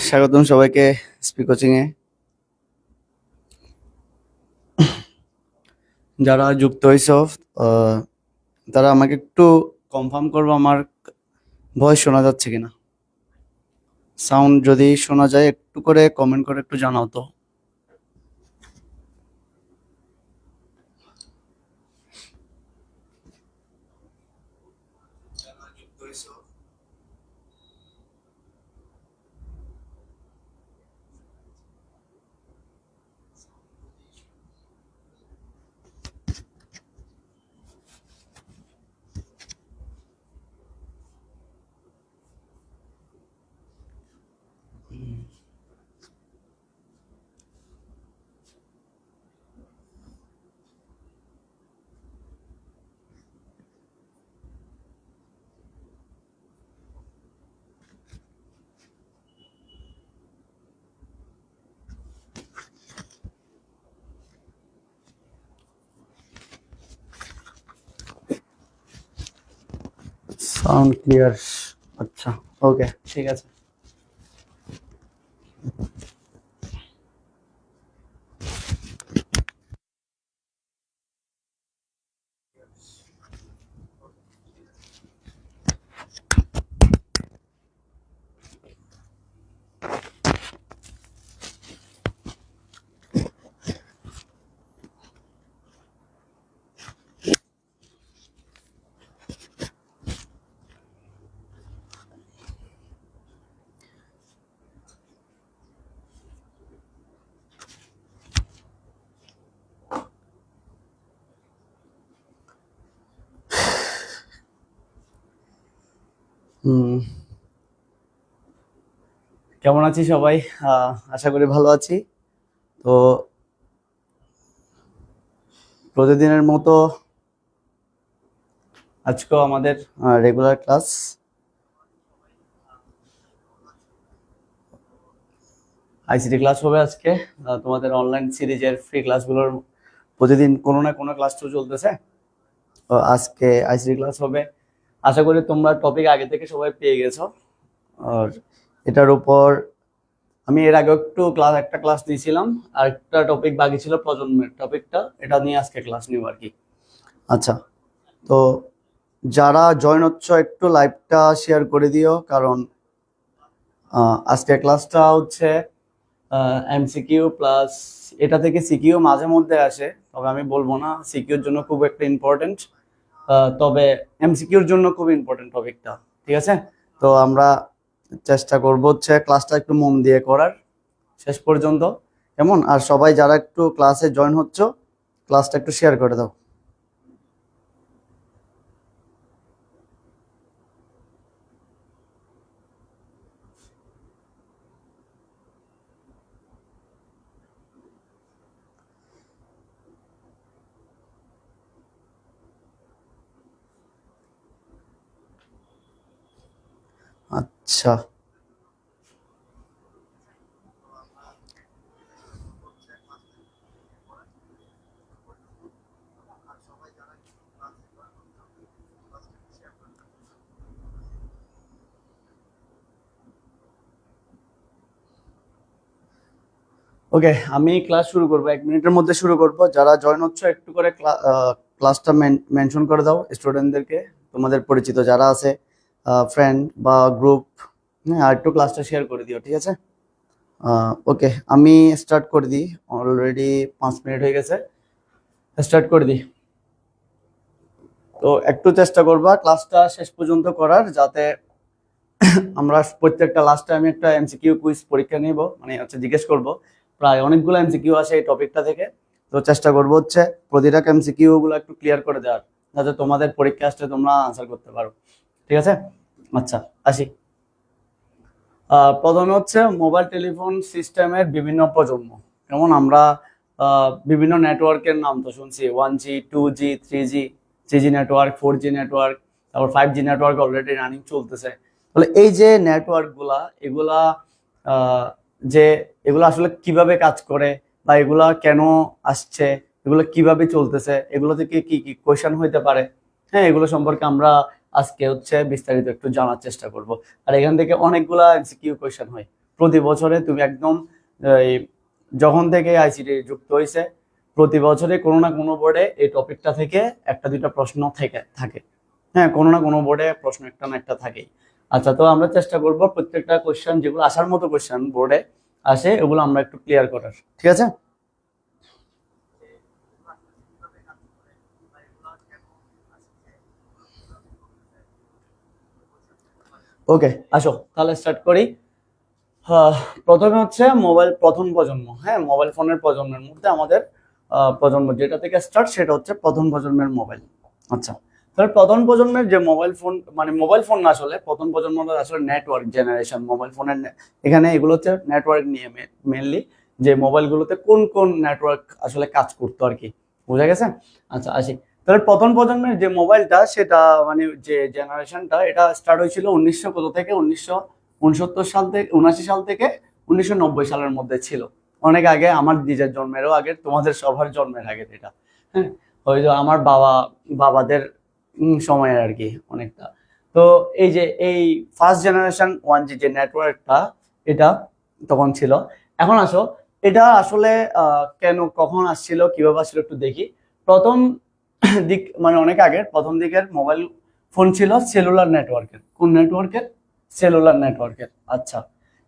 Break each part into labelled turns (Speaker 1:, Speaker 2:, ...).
Speaker 1: স্বাগতম সবাইকে speak coaching এ। যারা যুক্ত হয়েছো তারা আমাকে একটু কনফার্ম করবো আমার ভয়েস শোনা যাচ্ছে কিনা। সাউন্ড যদি শোনা যায় একটু করে কমেন্ট করে একটু জানাও তো। Sound clear? আচ্ছা, ওকে, ঠিক আছে। কেমন আছি সবাই? আশা করি ভালো আছি। তো প্রতিদিনের মতো আজকেও আমাদের রেগুলার ক্লাস। আইসিটি ক্লাস হবে আজকে। তোমাদের অনলাইন সিরিজের ফ্রি ক্লাসগুলোর প্রতিদিন কোনো না কোনো ক্লাস তো চলতেছে। তো আজকে আইসিটি ক্লাস হবে। আশা করি তোমরা টপিক আগে থেকে সবাই পেয়ে গেছো। আর এটার উপর আমি এর আগে একটা ক্লাস দিয়েছিলাম, আর একটা টপিক বাকি ছিল প্রজন্মের টপিকটা, এটা নিয়ে আজকে ক্লাস নিব আর কি। আচ্ছা, তো যারা জয়েন হচ্ছ একটু লাইভটা শেয়ার করে দিও, কারণ আজকে ক্লাসটা হচ্ছে এমসিকিউ প্লাস এটা থেকে সিকিউ মাঝে মধ্যে আসে, তবে আমি বলবো না সিকিউর জন্য খুব একটা ইম্পর্টেন্ট, তবে এমসিকিউর জন্য খুব ইম্পর্টেন্ট টপিকটা। ঠিক আছে, তো আমরা চেষ্টা করবো হচ্ছে ক্লাসটা একটু মন দিয়ে করার শেষ পর্যন্ত, কেমন? আর সবাই যারা একটু ক্লাসে জয়েন হচ্ছ ক্লাসটা একটু শেয়ার করে দাও। আচ্ছা, ওকে, আমি ক্লাস শুরু করবো, 1 মিনিটের মধ্যে শুরু করব। যারা জয়েন হচ্ছে একটু করে ক্লাসটা মেনশন করে দাও স্টুডেন্টদেরকে, তোমাদের পরিচিত যারা আছে, ফ্রেন্ড বা গ্রুপ, হ্যাঁ, আর একটু ক্লাসটা শেয়ার করে দিও, ঠিক আছে? ওকে, আমি স্টার্ট করে দিই। অলরেডি 5 মিনিট হয়ে গেছে, স্টার্ট করে দিই। তো একটু চেষ্টা করবা ক্লাসটা শেষ পর্যন্ত করার, যাতে আমরা প্রত্যেকটা লাস্টে আমি একটা এমসিকিউ কুইজ পরীক্ষা নিব, মানে হচ্ছে জিজ্ঞেস করব। প্রায় অনেকগুলো এমসিকিউ আসে এই টপিকটা থেকে, তো চেষ্টা করব হচ্ছে প্রতিটা এমসিকিউ গুলো একটু ক্লিয়ার করে দেওয়ার, যাতে তোমাদের পরীক্ষা আসলে তোমরা আনসার করতে পারো। ঠিক আছে, আচ্ছা, আসি। প্রথমে হচ্ছে মোবাইল টেলিফোন সিস্টেমের বিভিন্ন প্রজন্ম। যেমন আমরা বিভিন্ন নেটওয়ার্কের নাম তো শুনছি, 1G, 2G, 3G, 3G network, 4G network, তারপর 5G নেটওয়ার্ক অলরেডি রানিং চলতেছে। তাহলে এই যে নেটওয়ার্ক গুলা, এগুলা আহ, যে এগুলো আসলে কিভাবে কাজ করে, বা এগুলা কেন আসছে, এগুলো কিভাবে চলতেছে, এগুলো থেকে কি কি কোয়েশন হইতে পারে, হ্যাঁ, এগুলো সম্পর্কে আমরা আজকে হচ্ছে বিস্তারিত একটু জানার চেষ্টা করব। আর এখান থেকে অনেকগুলা এমসিকিউ কোয়েশ্চেন হয়, প্রতি বছরে তুমি একদম এই যখন থেকে আইসিটি যুক্ত হয়েছে প্রতি বছরে কোনো না কোনো বোর্ডে এই টপিকটা থেকে একটা দুইটা প্রশ্ন থাকে। হ্যাঁ, কোনো না কোনো বোর্ডে প্রশ্ন একটা না একটা থাকেই। আচ্ছা, তো আমরা চেষ্টা করব প্রত্যেকটা কোশ্চেন যেগুলো আসার মতো কোশ্চেন বোর্ডে আসে এগুলো আমরা একটু ক্লিয়ার করার, ঠিক আছে? ওকে, আসো তাহলে স্টার্ট করি। প্রথমে হচ্ছে মোবাইল প্রথম প্রজন্ম। হ্যাঁ, মোবাইল ফোনের প্রজন্মের মধ্যে আমাদের প্রজন্ম যেটা থেকে স্টার্ট সেটা হচ্ছে প্রথম প্রজন্মের মোবাইল। আচ্ছা, তাহলে প্রথম প্রজন্মের যে মোবাইল ফোন, মানে মোবাইল ফোন না, আসলে প্রথম প্রজন্মটা আসলে নেটওয়ার্ক জেনারেশন। মোবাইল ফোনের এখানে এগুলো হচ্ছে নেটওয়ার্ক নিয়ে মেনলি, যে মোবাইলগুলোতে কোন কোন নেটওয়ার্ক আসলে কাজ করতো আর কি, বুঝা গেছে? আচ্ছা, আসি তাহলে প্রথম প্রজন্মের যে মোবাইলটা সেটা মানে যে জেনারেশনটা এটা স্টার্ট হয়েছিল 1900 কত থেকে 1969 সাল থেকে 79 সাল থেকে 1990 সালের মধ্যে ছিল। অনেক আগে, আমার নিজের জন্মেরও আগে, তোমাদের সবার জন্মের আগে এটা। হ্যাঁ, ওই যে আমার বাবাদের সময়ের আর কি অনেকটা। তো এই যে এই ফার্স্ট জেনারেশন 1G যে নেটওয়ার্কটা এটা তখন ছিল। এখন আসো এটা আসলে কেন কখন আসছিল কিভাবে আসছিল একটু দেখি। প্রথম দিক মানে অনেক আগের প্রথম দিকের মোবাইল ফোন ছিল সেলুলার নেটওয়ার্কের। কোন নেটওয়ার্কের? সেলুলার নেটওয়ার্কের। আচ্ছা,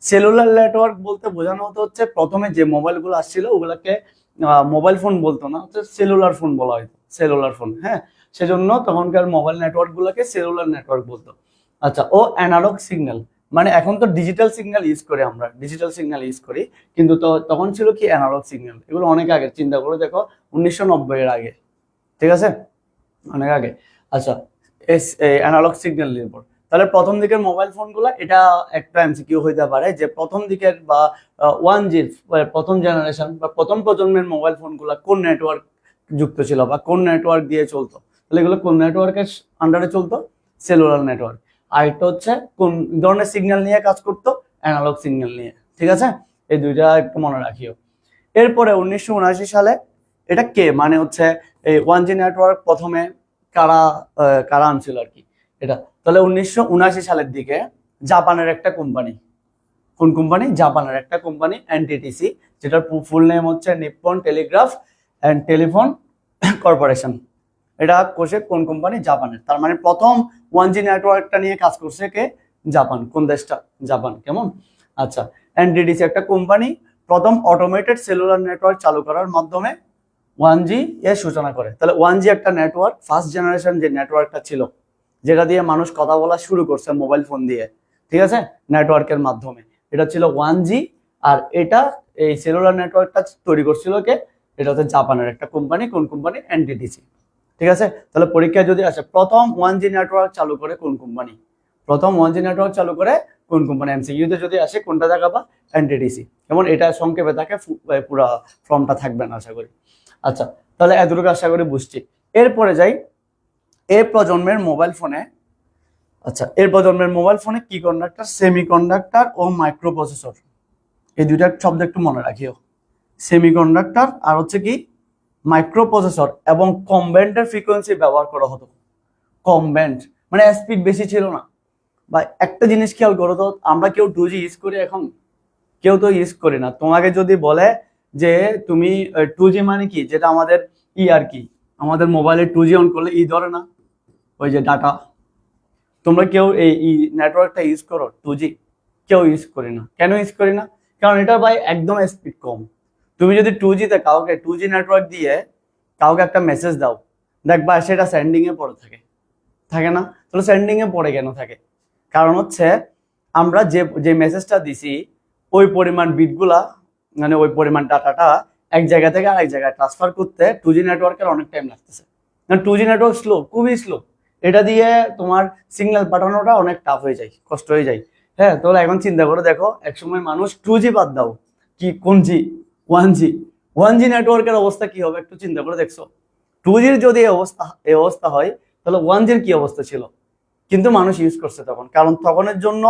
Speaker 1: সেলুলার নেটওয়ার্ক বলতে বোঝানো হচ্ছে প্রথমে যে মোবাইলগুলো আসছিল ওগুলাকে মোবাইল ফোন বলতো না, হচ্ছে সেলুলার ফোন বলা হতো, সেলুলার ফোন। হ্যাঁ, সেজন্য তখনকার মোবাইল নেটওয়ার্ক গুলোকে সেলুলার নেটওয়ার্ক বলতো। আচ্ছা, ও অ্যানালগ সিগন্যাল, মানে এখন তো ডিজিটাল সিগন্যাল ইউজ করি আমরা, ডিজিটাল সিগন্যাল ইউজ করি, কিন্তু তখন ছিল কি অ্যানালগ সিগন্যাল। এগুলো অনেক আগে, চিন্তা করে দেখো 1990 এর আগে, ঠিক আছে, অনেক আগে। আচ্ছা, অ্যানালগ সিগন্যাল নির্ভর। তাহলে প্রথম দিকের মোবাইল ফোনগুলো, এটা একটা এমসিকিউ হইতে পারে যে প্রথম দিকের বা 1G প্রথম জেনারেশন বা প্রথম প্রজন্মের মোবাইল ফোনগুলো কোন নেটওয়ার্ক যুক্ত ছিল বা কোন নেটওয়ার্ক দিয়ে চলতো। তাহলে এগুলো কোন নেটওয়ার্কের আন্ডারে চলতো? Cellular network. আর এটা হচ্ছে কোন ধরনের সিগন্যাল নিয়ে কাজ করতো? অ্যানালগ সিগন্যাল নিয়ে, ঠিক আছে? এই দুইটা একটু মনে রাখিও। এরপরে 1979 সালে এটা কে মানে হচ্ছে এই 1G নেটওয়ার্ক প্রথমে কারা কারা আনছিল আর কি এটা। তাহলে 1979 সালের দিকে জাপানের একটা কোম্পানি, কোন কোম্পানি? জাপানের একটা কোম্পানি এনটিটিসি, যেটার ফুল নেম হচ্ছে Nippon Telegraph and telephone corporation. এটা করছে কোন কোম্পানি? জাপানের। তার মানে প্রথম 1G নেটওয়ার্কটা নিয়ে কাজ করছে কে? জাপান। কোন দেশটা? জাপান। কেমন? আচ্ছা, এনটিটিসি একটা কোম্পানি প্রথম অটোমেটেড সেলুলার নেটওয়ার্ক চালু করার মাধ্যমে 1G এর সূচনা করে। তাহলে 1G একটা নেটওয়ার্ক, ফার্স্ট জেনারেশন যে নেটওয়ার্কটা ছিল, যেটা দিয়ে মানুষ কথা বলা শুরু করছে মোবাইল ফোন দিয়ে, ঠিক আছে, নেটওয়ার্কের মাধ্যমে, এটা ছিল 1G। আর এটা এই সেলুলার নেটওয়ার্কটা তৈরি করছিল কে? এটা হচ্ছে জাপানের একটা কোম্পানি। কোন কোম্পানি? এনটিটিসি, ঠিক আছে? তাহলে পরীক্ষায় যদি আসে প্রথম 1G নেটওয়ার্ক চালু করে কোন কোম্পানি, প্রথম 1G নেটওয়ার্ক চালু করে কোন কোম্পানি, এমসিকিউতে যদি আসে কোনটা দেখাবা? এনটিটিসি। যেমন এটা সংক্ষেপে থাকে, পুরা ফর্মটা থাকবে না আশা করি। আচ্ছা, তাহলে এতটুকু আশা করি বুঝছি। এরপরে যাই এই প্রজন্মের মোবাইল ফোনে। আচ্ছা, এর প্রজন্মের মোবাইল ফোনে কি কন্ডাক্টর, সেমিকন্ডাক্টর ও মাইক্রোপ্রসেসর, এই দুইটা শব্দ একটু মনে রাখিও। সেমিকন্ডাক্টর আর হচ্ছে কি মাইক্রোপ্রসেসর, এবং কম ব্যান্ডের ফ্রিকোয়েন্সি ব্যবহার করা হতো। কম ব্যান্ড মানে স্পিড বেশি ছিল না। বা একটা জিনিস খেয়াল করো তো, আমরা কেউ 2G ইউজ করি এখন? কেউ তো ইউজ করি না। তোমাকে যদি বলে যে তুমি 2G মানে কি, যেটা আমাদের আর কি আমাদের মোবাইলে 2G অন করলে ধরে না, ওই যে ডাটা, তোমরা কেউ এই নেটওয়ার্কটা ইউজ করো 2G? কেউ ইউজ করি না। কেন ইউজ করি না? কারণ এটা ভাই একদম স্পিড কম। তুমি যদি 2G তে কাউকে 2G নেটওয়ার্ক দিয়ে কাউকে একটা মেসেজ দাও, দেখবা সেটা সেন্ডিং এ পড়ে থাকে না? তাহলে সেন্ডিং এ পড়ে কেন থাকে? কারণ হচ্ছে আমরা যে যে মেসেজটা দিছি ওই পরিমাণ বিটগুলা, মানে ওই পরিমাণ ডাটাটা এক জায়গা থেকে আরেক জায়গায় ট্রান্সফার করতে 2G নেটওয়ার্কের অনেক টাইম লাগতেছে। 2G নেটওয়ার্ক স্লো, খুবই স্লো। এটা দিয়ে তোমার সিগন্যাল পাঠানোটা অনেক টাফ হয়ে যায়, কষ্ট হয়ে যায়। হ্যাঁ, তাহলে এখন চিন্তা করে দেখো, একসময় মানুষ 2G বাদ দাও, কি কোন জি, 1G নেটওয়ার্কের অবস্থা কি হবে একটু চিন্তা করে দেখছো? 2Gর যদি এই অবস্থা হয়, তাহলে 1Gর কি অবস্থা ছিল? কিন্তু মানুষ ইউজ করছে তখন, কারণ তখনের জন্য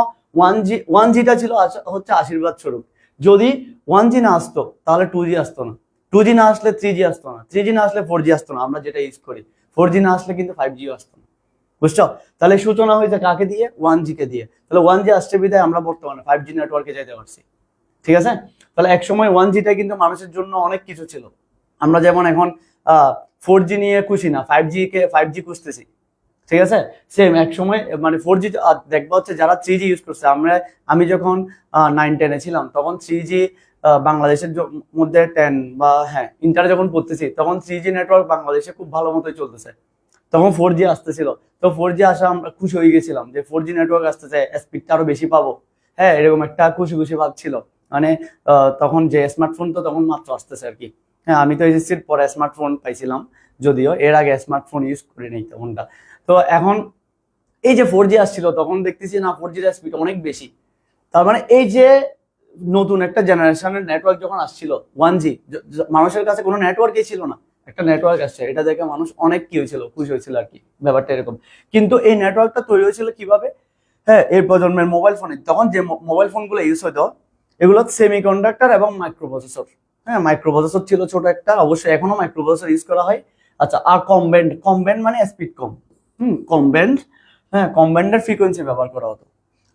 Speaker 1: 1Gটা ছিল হচ্ছে আশীর্বাদ স্বরূপ। যদি 1G না আসতো তাহলে 2G আসতো না, 2G না আসলে 3G আসতো না, 3G না আসলে 4G আসতো না, আমরা যেটা ইউজ করি। 4G না আসলে কিন্তু 5G আসতো না, বুঝছো? তাহলে সূচনা হয়েছে কাকে দিয়ে? 1G কে দিয়ে। তাহলে 1G আসছে বিধায় আমরা বর্তমানে 5G নেটওয়ার্কে যেতে পারছি। ঠিক আছে? তাহলে একসময় 1Gটা কিন্তু মানুষের জন্য অনেক কিছু ছিল। আমরা যেমন এখন 4G নিয়ে খুশি না, 5G খুঁজতেছি। ঠিক আছে? সেম এক সময় মানে 4G দেখবা হচ্ছে যারা 3G ইউজ করছে, আমি যখন 9-10-এ ছিলাম তখন 3G বাংলাদেশের মধ্যে 10 বা হ্যাঁ ইন্টারে যখন পড়তেছি তখন 3G নেটওয়ার্ক বাংলাদেশে খুব ভালো মতোই চলতেছে। তখন 4G আসতেছিল, তো 4G আসা আমরা খুশি হয়ে গেছিলাম যে 4G নেটওয়ার্ক আসতেছে, স্পিডটা আরো বেশি পাবো। হ্যাঁ, এরকম একটা খুশি খুশি ভাব ছিল। মানে তখন যে স্মার্টফোন তো তখন মাত্র আসতেছে আর কি। হ্যাঁ, আমি তো এসএসসির পরে স্মার্টফোন পাইছিলাম, যদিও এর আগে স্মার্টফোন ইউজ করি নাই তখনটা। তো এখন এই যে 4G আসছিল তখন দেখতেছি না 4G এর স্পিড অনেক বেশি। তার মানে এই যে নতুন একটা জেনারেশনের নেটওয়ার্ক যখন আসছিল 1G, মানুষের কাছে কোনো নেটওয়ার্কই ছিল না, একটা নেটওয়ার্ক আসছে, এটা দেখে মানুষ অনেক কি হয়েছিল, খুশি হয়েছিল আর কি, ব্যাপারটা এরকম। কিন্তু এই নেটওয়ার্কটা তৈরি হয়েছিল কিভাবে? হ্যাঁ, এই প্রজন্মের মোবাইল ফোনে। তখন যে মোবাইল ফোনগুলো ইউজ হতো এগুলো সেমিকন্ডাক্টর এবং মাইক্রোপ্রসেসর। হ্যাঁ, মাইক্রোপ্রসেসর ছিল ছোট একটা, অবশ্যই এখনো মাইক্রোপ্রসেসর ইউজ করা হয়। আচ্ছা, আর কম ব্যান্ড মানে স্পিড কম। কম ব্যান্ড, হ্যাঁ কম ব্যান্ডের ফ্রিকোয়েন্সি ব্যবহার করা হতো।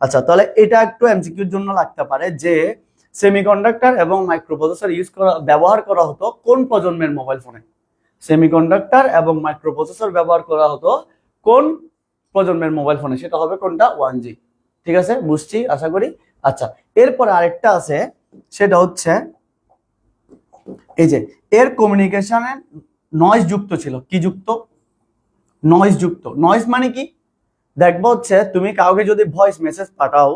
Speaker 1: আচ্ছা, তাহলে এটা একটু এমসিকিউর জন্য লাগতে পারে যে সেমিকন্ডাক্টর এবং মাইক্রোপ্রসেসর ব্যবহার করা হতো কোন প্রজন্মের মোবাইল ফোনে? সেমিকন্ডাক্টর এবং মাইক্রোপ্রসেসর ব্যবহার করা হতো কোন প্রজন্মের মোবাইল ফোনে? সেটা হবে কোনটা? 1G। ঠিক আছে, বুঝছি আশা করি। আচ্ছা, এরপরে আরেকটা আছে, সেটা হচ্ছে এই যে এর কমিউনিকেশনে নয়েজ যুক্ত ছিল। কি যুক্ত? নয়েজ যুক্ত। নয়েজ মানে কি? দেখবো হচ্ছে তুমি কাউকে যদি ভয়েস মেসেজ পাঠাও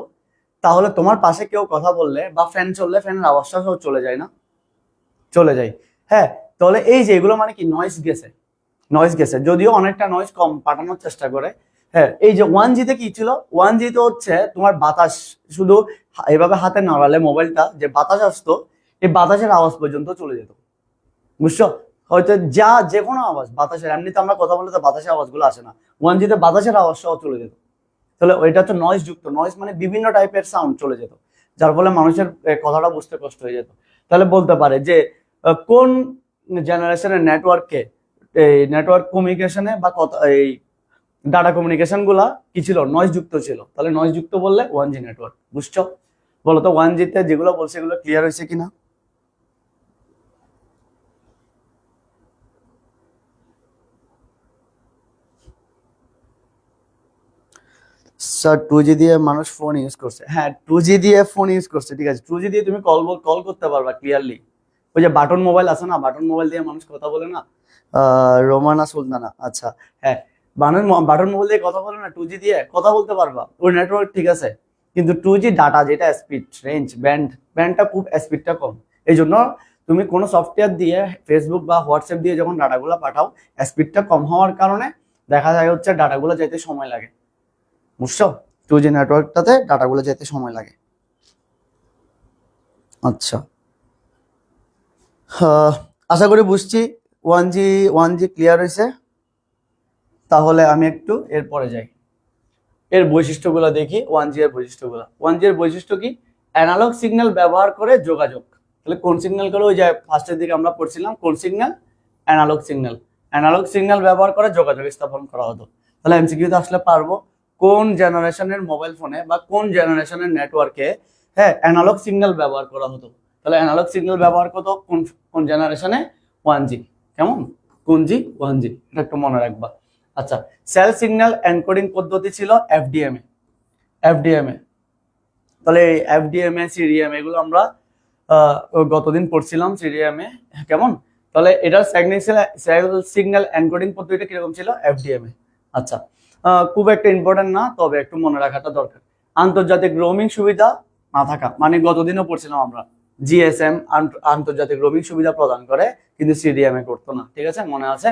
Speaker 1: তাহলে তোমার পাশে কেউ কথা বললে বা ফ্যান চললে ফ্যানের আওয়াজটা সহ চলে যায় না? চলে যায়। হ্যাঁ, তাহলে এই যে এগুলো মানে কি? নয়েজ গেছে, যদিও অনেকটা নয়েজ কম পাঠানোর চেষ্টা করে। হ্যাঁ, এই যে 1G-তে কি ছিল? 1G-তে হচ্ছে তোমার বাতাস, শুধু এভাবে হাতে নাড়ালে মোবাইলটা যে বাতাস আসতো এই বাতাসের আওয়াজ পর্যন্ত চলে যেত। বুঝছো? হয়তো যে কোনো আওয়াজ বাতাসের, এমনিতে আমরা কথা বললে তো বাতাসের আওয়াজগুলো আসে না, 1G-তে বাতাসের আওয়াজ সহ চলে যেত। তাহলে ওইটা হচ্ছে নয়েজ যুক্ত। নয়েজ মানে বিভিন্ন টাইপের সাউন্ড চলে যেত, যার ফলে মানুষের কথাটা বুঝতে কষ্ট হয়ে যেত। তাহলে বলতে পারে যে কোন জেনারেশনের নেটওয়ার্কে এই নেটওয়ার্ক কমিউনিকেশনে বা কথা এই ডাটা কমিউনিকেশন গুলা কি ছিল? নয়েজ যুক্ত ছিল। তাহলে নয়েজ যুক্ত বললে 1G নেটওয়ার্ক। বুঝছো? বলো তো 1G-তে যেগুলো বলছে এগুলো ক্লিয়ার হয়েছে কিনা? স্যার 2G দিয়ে মানুষ ফোন ইউজ করছে। হ্যাঁ, 2G দিয়ে ফোন ইউজ করছে, ঠিক আছে। 2G দিয়ে তুমি কল করতে পারবা ক্লিয়ারলি। ওই যে বাটন মোবাইল আছে না, বাটন মোবাইল দিয়ে মানুষ কথা বলে না, রোমানা সুলতানা। আচ্ছা, হ্যাঁ, বাটন মোবাইল দিয়ে কথা বলে না, 2G দিয়ে কথা বলতে পারবা, ওই নেটওয়ার্ক ঠিক আছে। কিন্তু 2G ডাটা যেটা স্পিড রেঞ্জ ব্যান্ডটা খুব স্পিডটা কম। এই জন্য তুমি কোনো সফটওয়্যার দিয়ে ফেসবুক বা হোয়াটসঅ্যাপ দিয়ে যখন ডাটাগুলো পাঠাও, স্পিডটা কম হওয়ার কারণে দেখা যায় হচ্ছে ডাটাগুলো যেতে সময় লাগে। বুঝছো? 2G নেটওয়ার্কটাতে ডাটাগুলো যেতে সময় লাগে। আচ্ছা, আশা করি বুঝছি। 1G ক্লিয়ার হয়েছে। তাহলে আমি একটু এরপরে যাই, এর বৈশিষ্ট্যগুলো দেখি। 1G এর বৈশিষ্ট্যগুলো। 1G এর বৈশিষ্ট্য কি? অ্যানালগ সিগন্যাল ব্যবহার করে যোগাযোগ। তাহলে কোন সিগন্যাল করে? ওই যে ফার্স্টের দিকে আমরা পড়ছিলাম কোন সিগন্যাল? অ্যানালগ সিগন্যাল ব্যবহার করে যোগাযোগ স্থাপন করা হতো। তাহলে এমসিকিউতে আসলে পারবো কোন জেনারেশনের মোবাইল ফোনে বা কোন জেনারেশনের নেটওয়ার্কে হ্যাঁ অ্যানালগ সিগন্যাল ব্যবহার করা হতো। তাহলে অ্যানালগ সিগন্যাল ব্যবহার করতো কোন কোন জেনারেশনে? 1G। কেমন? কোন জি? 1G, এটা একটু মনে রাখবা। আচ্ছা, সেল সিগন্যাল এনকোডিং পদ্ধতি ছিল এফডিএমএ। তাহলে এই এফডিএমএ, সিডিএম এগুলো আমরা গতদিন পড়ছিলাম। সিডিএমএ কেমন? তাহলে এটার সেল সিগন্যাল এনকোডিং পদ্ধতিটা কিরকম ছিল? এফডিএমএ। আচ্ছা, খুব একটা ইম্পর্টেন্ট না, তবে একটু মনে রাখাটা দরকার। আন্তর্জাতিক রোমিং সুবিধা না থাকা, মানে গতদিনও পড়ছিলাম আমরা, জিএসএম আন্তর্জাতিক রোমিং সুবিধা প্রদান করে কিন্তু সিডিএমএ করতো না। ঠিক আছে, মনে আছে?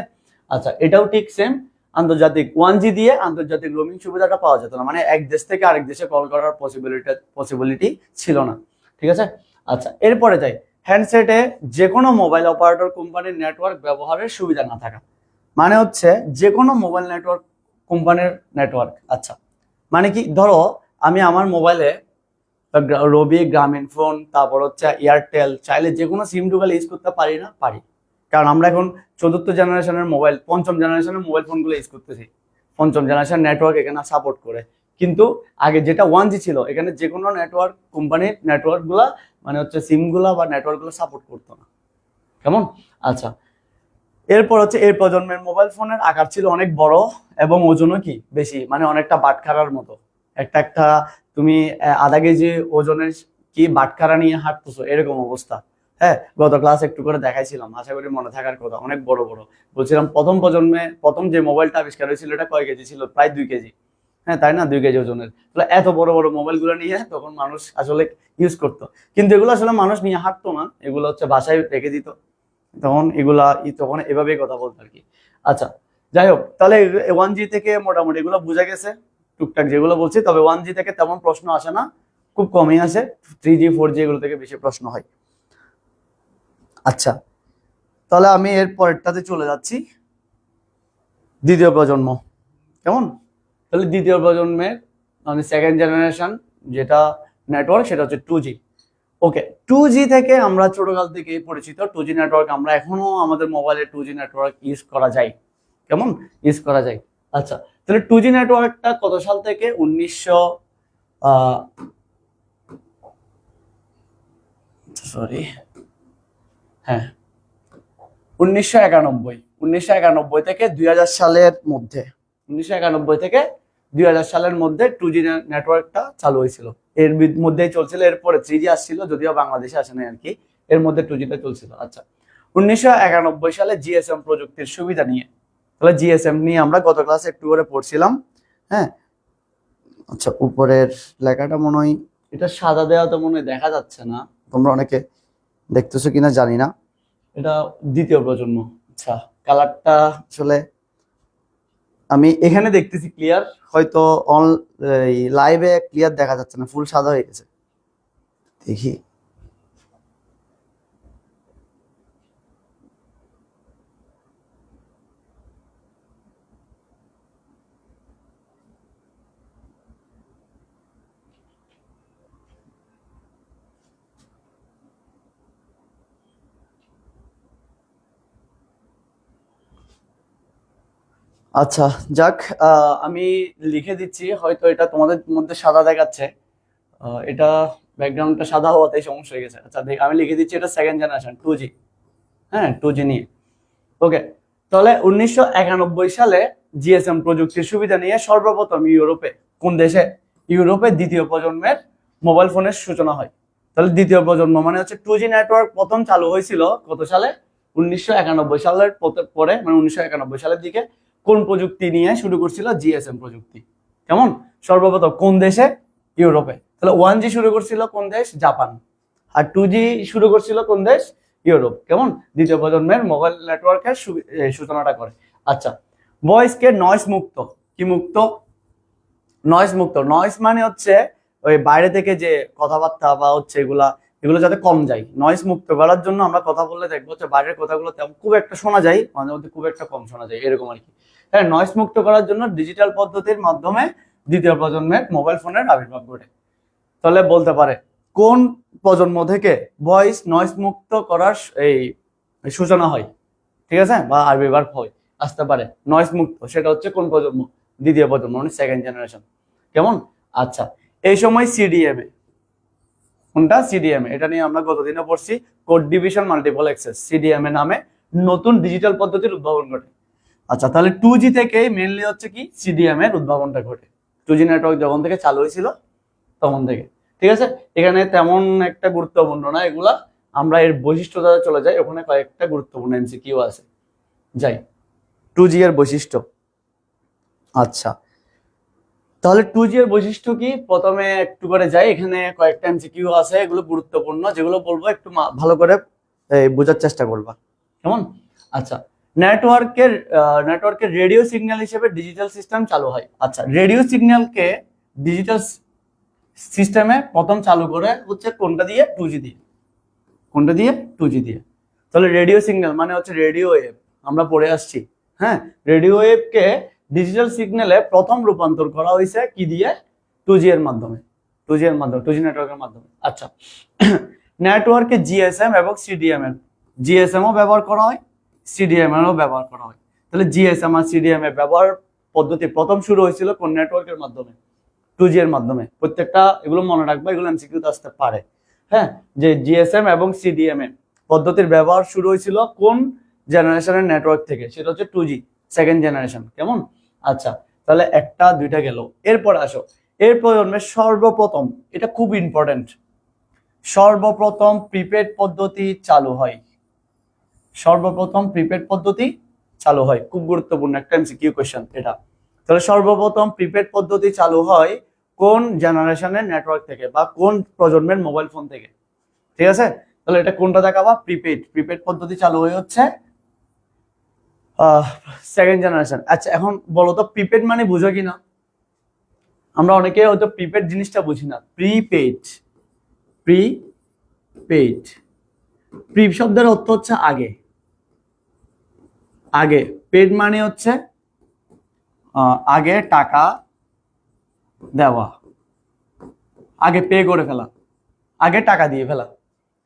Speaker 1: আচ্ছা, এটাও ঠিক সেম। আন্তর্জাতিক 1G দিয়ে আন্তর্জাতিক রোমিং সুবিধাটা পাওয়া যেত না, মানে এক দেশ থেকে আরেক দেশে কল করার পসিবিলিটি ছিল না। ঠিক আছে। আচ্ছা, এরপরে যাই। হ্যান্ডসেটে যে কোনো মোবাইল অপারেটর কোম্পানির নেটওয়ার্ক ব্যবহারের সুবিধা না থাকা, মানে হচ্ছে যে কোনো মোবাইল নেটওয়ার্ক কোম্পানির নেটওয়ার্ক। আচ্ছা, মানে কি? ধরো আমি আমার মোবাইলে রবি, গ্রামীণ ফোন, তারপর হচ্ছে এয়ারটেল, চাইলে যে কোনো সিম ঢুকালে ইউজ করতে পারি না? পারি, কারণ আমরা এখন 4th জেনারেশনের মোবাইল, 5ম জেনারেশনের মোবাইল ফোনগুলো ইউজ করতেছি। পঞ্চম জেনারেশন নেটওয়ার্ক এখানে সাপোর্ট করে। কিন্তু আগে যেটা 1G ছিল, এখানে যে কোনো নেটওয়ার্ক কোম্পানির নেটওয়ার্ক গুলা মানে হচ্ছে সিম গুলা বা নেটওয়ার্ক গুলো সাপোর্ট করতো না। কেমন? আচ্ছা, এরপর হচ্ছে এই প্রজন্মের মোবাইল ফোনের আকার ছিল অনেক বড় এবং ওজনও কি বেশি, মানে অনেকটা বাটখারার মতো। একটা তুমি আধা কেজি ওজনের কি বাটখারা নিয়ে হাঁটতেছো, এরকম অবস্থা। হ্যাঁ, গত ক্লাস একটু করে দেখাইছিলাম, আশা করি মনে থাকার কথা। অনেক বড় বড় বলছিলাম, প্রথম প্রজন্মে প্রথম যে মোবাইলটা আবিষ্কার হয়েছিল এটা কয় কেজি ছিল? প্রায় 2 কেজি। হ্যাঁ, তাই না? 2 কেজি ওজনের। তাহলে এত বড় বড় মোবাইল গুলো নিয়ে তখন মানুষ আসলে ইউজ করতো, কিন্তু এগুলো আসলে মানুষ নিয়ে হাঁটতো না, এগুলো হচ্ছে বাসায় রেখে দিত। তখন এগুলা তখন এভাবেই কথা বলতো আর কি। আচ্ছা, যাই হোক, তাহলে 1G থেকে মোটামুটি এগুলো বোঝা গেছে টুকটাক যেগুলো বলছি। তবে 1G থেকে তেমন প্রশ্ন আসে না, খুব কমই আসে। 3G 4G এগুলো থেকে বেশি প্রশ্ন হয়। আচ্ছা, তাহলে আমি এর পরেরটাতে চলে যাচ্ছি, দ্বিতীয় প্রজন্ম। কেমন? তাহলে দ্বিতীয় প্রজন্মের মানে সেকেন্ড জেনারেশন যেটা নেটওয়ার্ক, সেটা হচ্ছে 2G। ওকে, 2G থেকে আমরা ছোটকাল থেকে পরিচিত 2G নেটওয়ার্ক, আমরা এখনো আমাদের মোবাইলে 2G নেটওয়ার্ক ইউজ করা যায়। কেমন? ইউজ করা যায়। আচ্ছা, তাহলে 2G নেটওয়ার্কটা কত সাল থেকে? 1900 সরি, হ্যাঁ, 1991 থেকে 2000 সালের মধ্যে, 1991 থেকে 2000 সালের মধ্যে 2G নেটওয়ার্কটা চালু হয়েছিল। এর মধ্যেই চলছিল, এরপরে 3G আসছিল, যদিও বাংলাদেশে আসে নাই আর কি। এর মধ্যে 2Gটা চলছিল। আচ্ছা, 1991 সালে জিএসএম প্রযুক্তির সুবিধা নিয়ে, তাহলে জিএসএম নিয়ে আমরা গত ক্লাসে একটু করে পড়ছিলাম। হ্যাঁ, আচ্ছা, উপরের লেখাটা মনে হয় এটা সাদা দেওয়া, তো মনে হয় দেখা যাচ্ছে না, তোমরা অনেকে দেখতেছো কিনা জানি না। এটা দ্বিতীয় প্রজন্ম। আচ্ছা, কালারটা আসলে আমি এখানে দেখতেছি ক্লিয়ার, হয়তো অন লাইভে ক্লিয়ার দেখা যাচ্ছে না, ফুল সাদা হয়ে গেছে। দেখি, আচ্ছা যাক, আমি লিখে দিচ্ছি, হয়তো এটা তোমাদের মধ্যে সাদা দেখাচ্ছে, এটা ব্যাকগ্রাউন্ডটা সাদা হওয়াতেই সমস্যা হয়ে গেছে। আচ্ছা, আমি লিখে দিচ্ছি এটা সেকেন্ড জেনারেশন 2G। হ্যাঁ, 2G নিয়ে। ওকে, তাহলে 1991 সালে জিএসএম প্রযুক্তির সুবিধা নিয়ে সর্বপ্রথম ইউরোপে, কোন দেশে? ইউরোপে দ্বিতীয় প্রজন্মের মোবাইল ফোনের সূচনা হয়। তাহলে দ্বিতীয় প্রজন্ম মানে হচ্ছে 2G নেটওয়ার্ক প্রথম চালু হয়েছিল কত সালে? 1991 সালের পরে, মানে 1991 সালের দিকে। কোন প্রযুক্তি নিয়ে শুরু করছিল? জিএসএম প্রযুক্তি। কেমন? সর্বপ্রথম কোন দেশে? ইউরোপে। তাহলে 1G শুরু করছিল কোন দেশ? জাপান। আর 2G শুরু করছিল কোন দেশ? ইউরোপ। কেমন? দ্বিতীয় প্রজন্মের মোবাইল নেটওয়ার্কের সূচনাটা করে। আচ্ছা, ভয়েসকে নয়েজ মুক্ত, কি মুক্ত? নয়েজ মুক্ত। নয়েজ মানে হচ্ছে ওই বাইরে থেকে যে কথাবার্তা বা হচ্ছে এগুলো যাতে কম যায়। নয়েজ মুক্ত করার জন্য আমরা কথা বললে দেখবো যে বাইরের কথাগুলো তেমন খুব একটা শোনা যায়, মাঝে মধ্যে খুব একটা কম শোনা যায়, এরকম আর কি। হ্যাঁ, নয়েজ মুক্ত করার জন্য ডিজিটাল পদ্ধতির মাধ্যমে দ্বিতীয় প্রজন্মের মোবাইল ফোনের আবির্ভাব ঘটে। তাহলে বলতে পারে কোন প্রজন্ম থেকে ভয়েস নয়েজ মুক্ত করার এই সূচনা হয়, ঠিক আছে, বা আবির্ভাব হয়, আসতে পারে নয়েজ মুক্ত, সেটা হচ্ছে কোন প্রজন্ম? দ্বিতীয় প্রজন্ম, মানে সেকেন্ড জেনারেশন। কেমন? আচ্ছা, এই সময় সিডিএমএ, কোনটা? সিডিএমএ, এটা নিয়ে আমরা গতদিনে পড়ছি, code division multiple access, CDMA নামে নতুন ডিজিটাল পদ্ধতির উদ্ভাবন ঘটে। আচ্ছা, তাহলে 2G থেকে মেইনলি হচ্ছে কি সিডিএমএ এর উদ্ভাবনটা ঘটে। 2G নেটওয়ার্ক যখন থেকে চালু হয়েছিল তখন থেকে, ঠিক আছে। এখানে তেমন একটা গুরুত্বপূর্ণ না এগুলা, আমরা এর বৈশিষ্ট্যটা চলে যাই, ওখানে কয়েকটা গুরুত্বপূর্ণ এমসিকিউ আছে। যাই, 2G এর বৈশিষ্ট্য। আচ্ছা, তাহলে 2G এর বৈশিষ্ট্য কি? প্রথমে একটু করে যাই, এখানে কয়েকটা এমসিকিউ আছে, এগুলো গুরুত্বপূর্ণ, যেগুলো বলবো একটু ভালো করে বোঝার চেষ্টা করবা। কেমন? আচ্ছা, নেটওয়ার্কের রেডিও সিগন্যাল হিসেবে ডিজিটাল সিস্টেম চালু হয়। আচ্ছা, রেডিও সিগন্যালকে ডিজিটাল সিস্টেমে প্রথম চালু করে হচ্ছে কোনটা দিয়ে? 2G দিয়ে। কোনটা দিয়ে? 2G দিয়ে। তাহলে রেডিও সিগন্যাল মানে হচ্ছে রেডিও ওয়েভ, আমরা পড়ে আসছি। হ্যাঁ, রেডিও ওয়েভকে ডিজিটাল সিগন্যালে প্রথম রূপান্তর করা হয়েছে কি দিয়ে? 2G এর মাধ্যমে। 2G এর মাধ্যমে, 2G নেটওয়ার্কের মাধ্যমে। আচ্ছা, নেটওয়ার্কে জিএসএম এবং সিডিএমএম, জিএসএমও ব্যবহার করা হয়, সিডিএমএরও ব্যবহার করা হয়। তাহলে জিএসএম আর সিডিএম এর ব্যবহার পদ্ধতি প্রথম শুরু হয়েছিল কোন নেটওয়ার্কের মাধ্যমে? 2G এর মাধ্যমে। প্রত্যেকটা এগুলো মনে রাখবা, এগুলো এমসিকিউতে আসতে পারে। হ্যাঁ, যে জিএসএম এবং সিডিএমএ পদ্ধতির ব্যবহার শুরু হয়েছিল কোন জেনারেশনের নেটওয়ার্ক থেকে? সেটা হচ্ছে 2G, সেকেন্ড জেনারেশন। কেমন? আচ্ছা, তাহলে একটা দুইটা গেল। এরপর আসো, এর প্রজন্মে সর্বপ্রথম, এটা খুব ইম্পর্টেন্ট, সর্বপ্রথম প্রিপেড পদ্ধতি চালু হয়। সর্বপ্রথম প্রিপেড পদ্ধতি চালু হয়, খুব গুরুত্বপূর্ণ একটা এমসিকিউ কোশ্চেন এটা। তাহলে সর্বপ্রথম প্রিপেড পদ্ধতি চালু হয় কোন জেনারেশনের নেটওয়ার্ক থেকে বা কোন প্রজন্মের মোবাইল ফোন থেকে? ঠিক আছে, তাহলে এটা কোনটা দেখাবা? প্রিপেড। প্রিপেড পদ্ধতি চালু হয়ে হচ্ছে সেকেন্ড জেনারেশন। আচ্ছা, এখন বলো তো প্রিপেড মানে বুঝো কিনা? আমরা অনেকে হয়তো প্রিপেড জিনিসটা বুঝি না। প্রিপেড, প্রিপেড, প্রি শব্দের অর্থ হচ্ছে আগে, আগে। পেড মানে হচ্ছে আগে টাকা দেওয়া, আগে পে করে ফেলা, আগে টাকা দিয়ে ফেলা।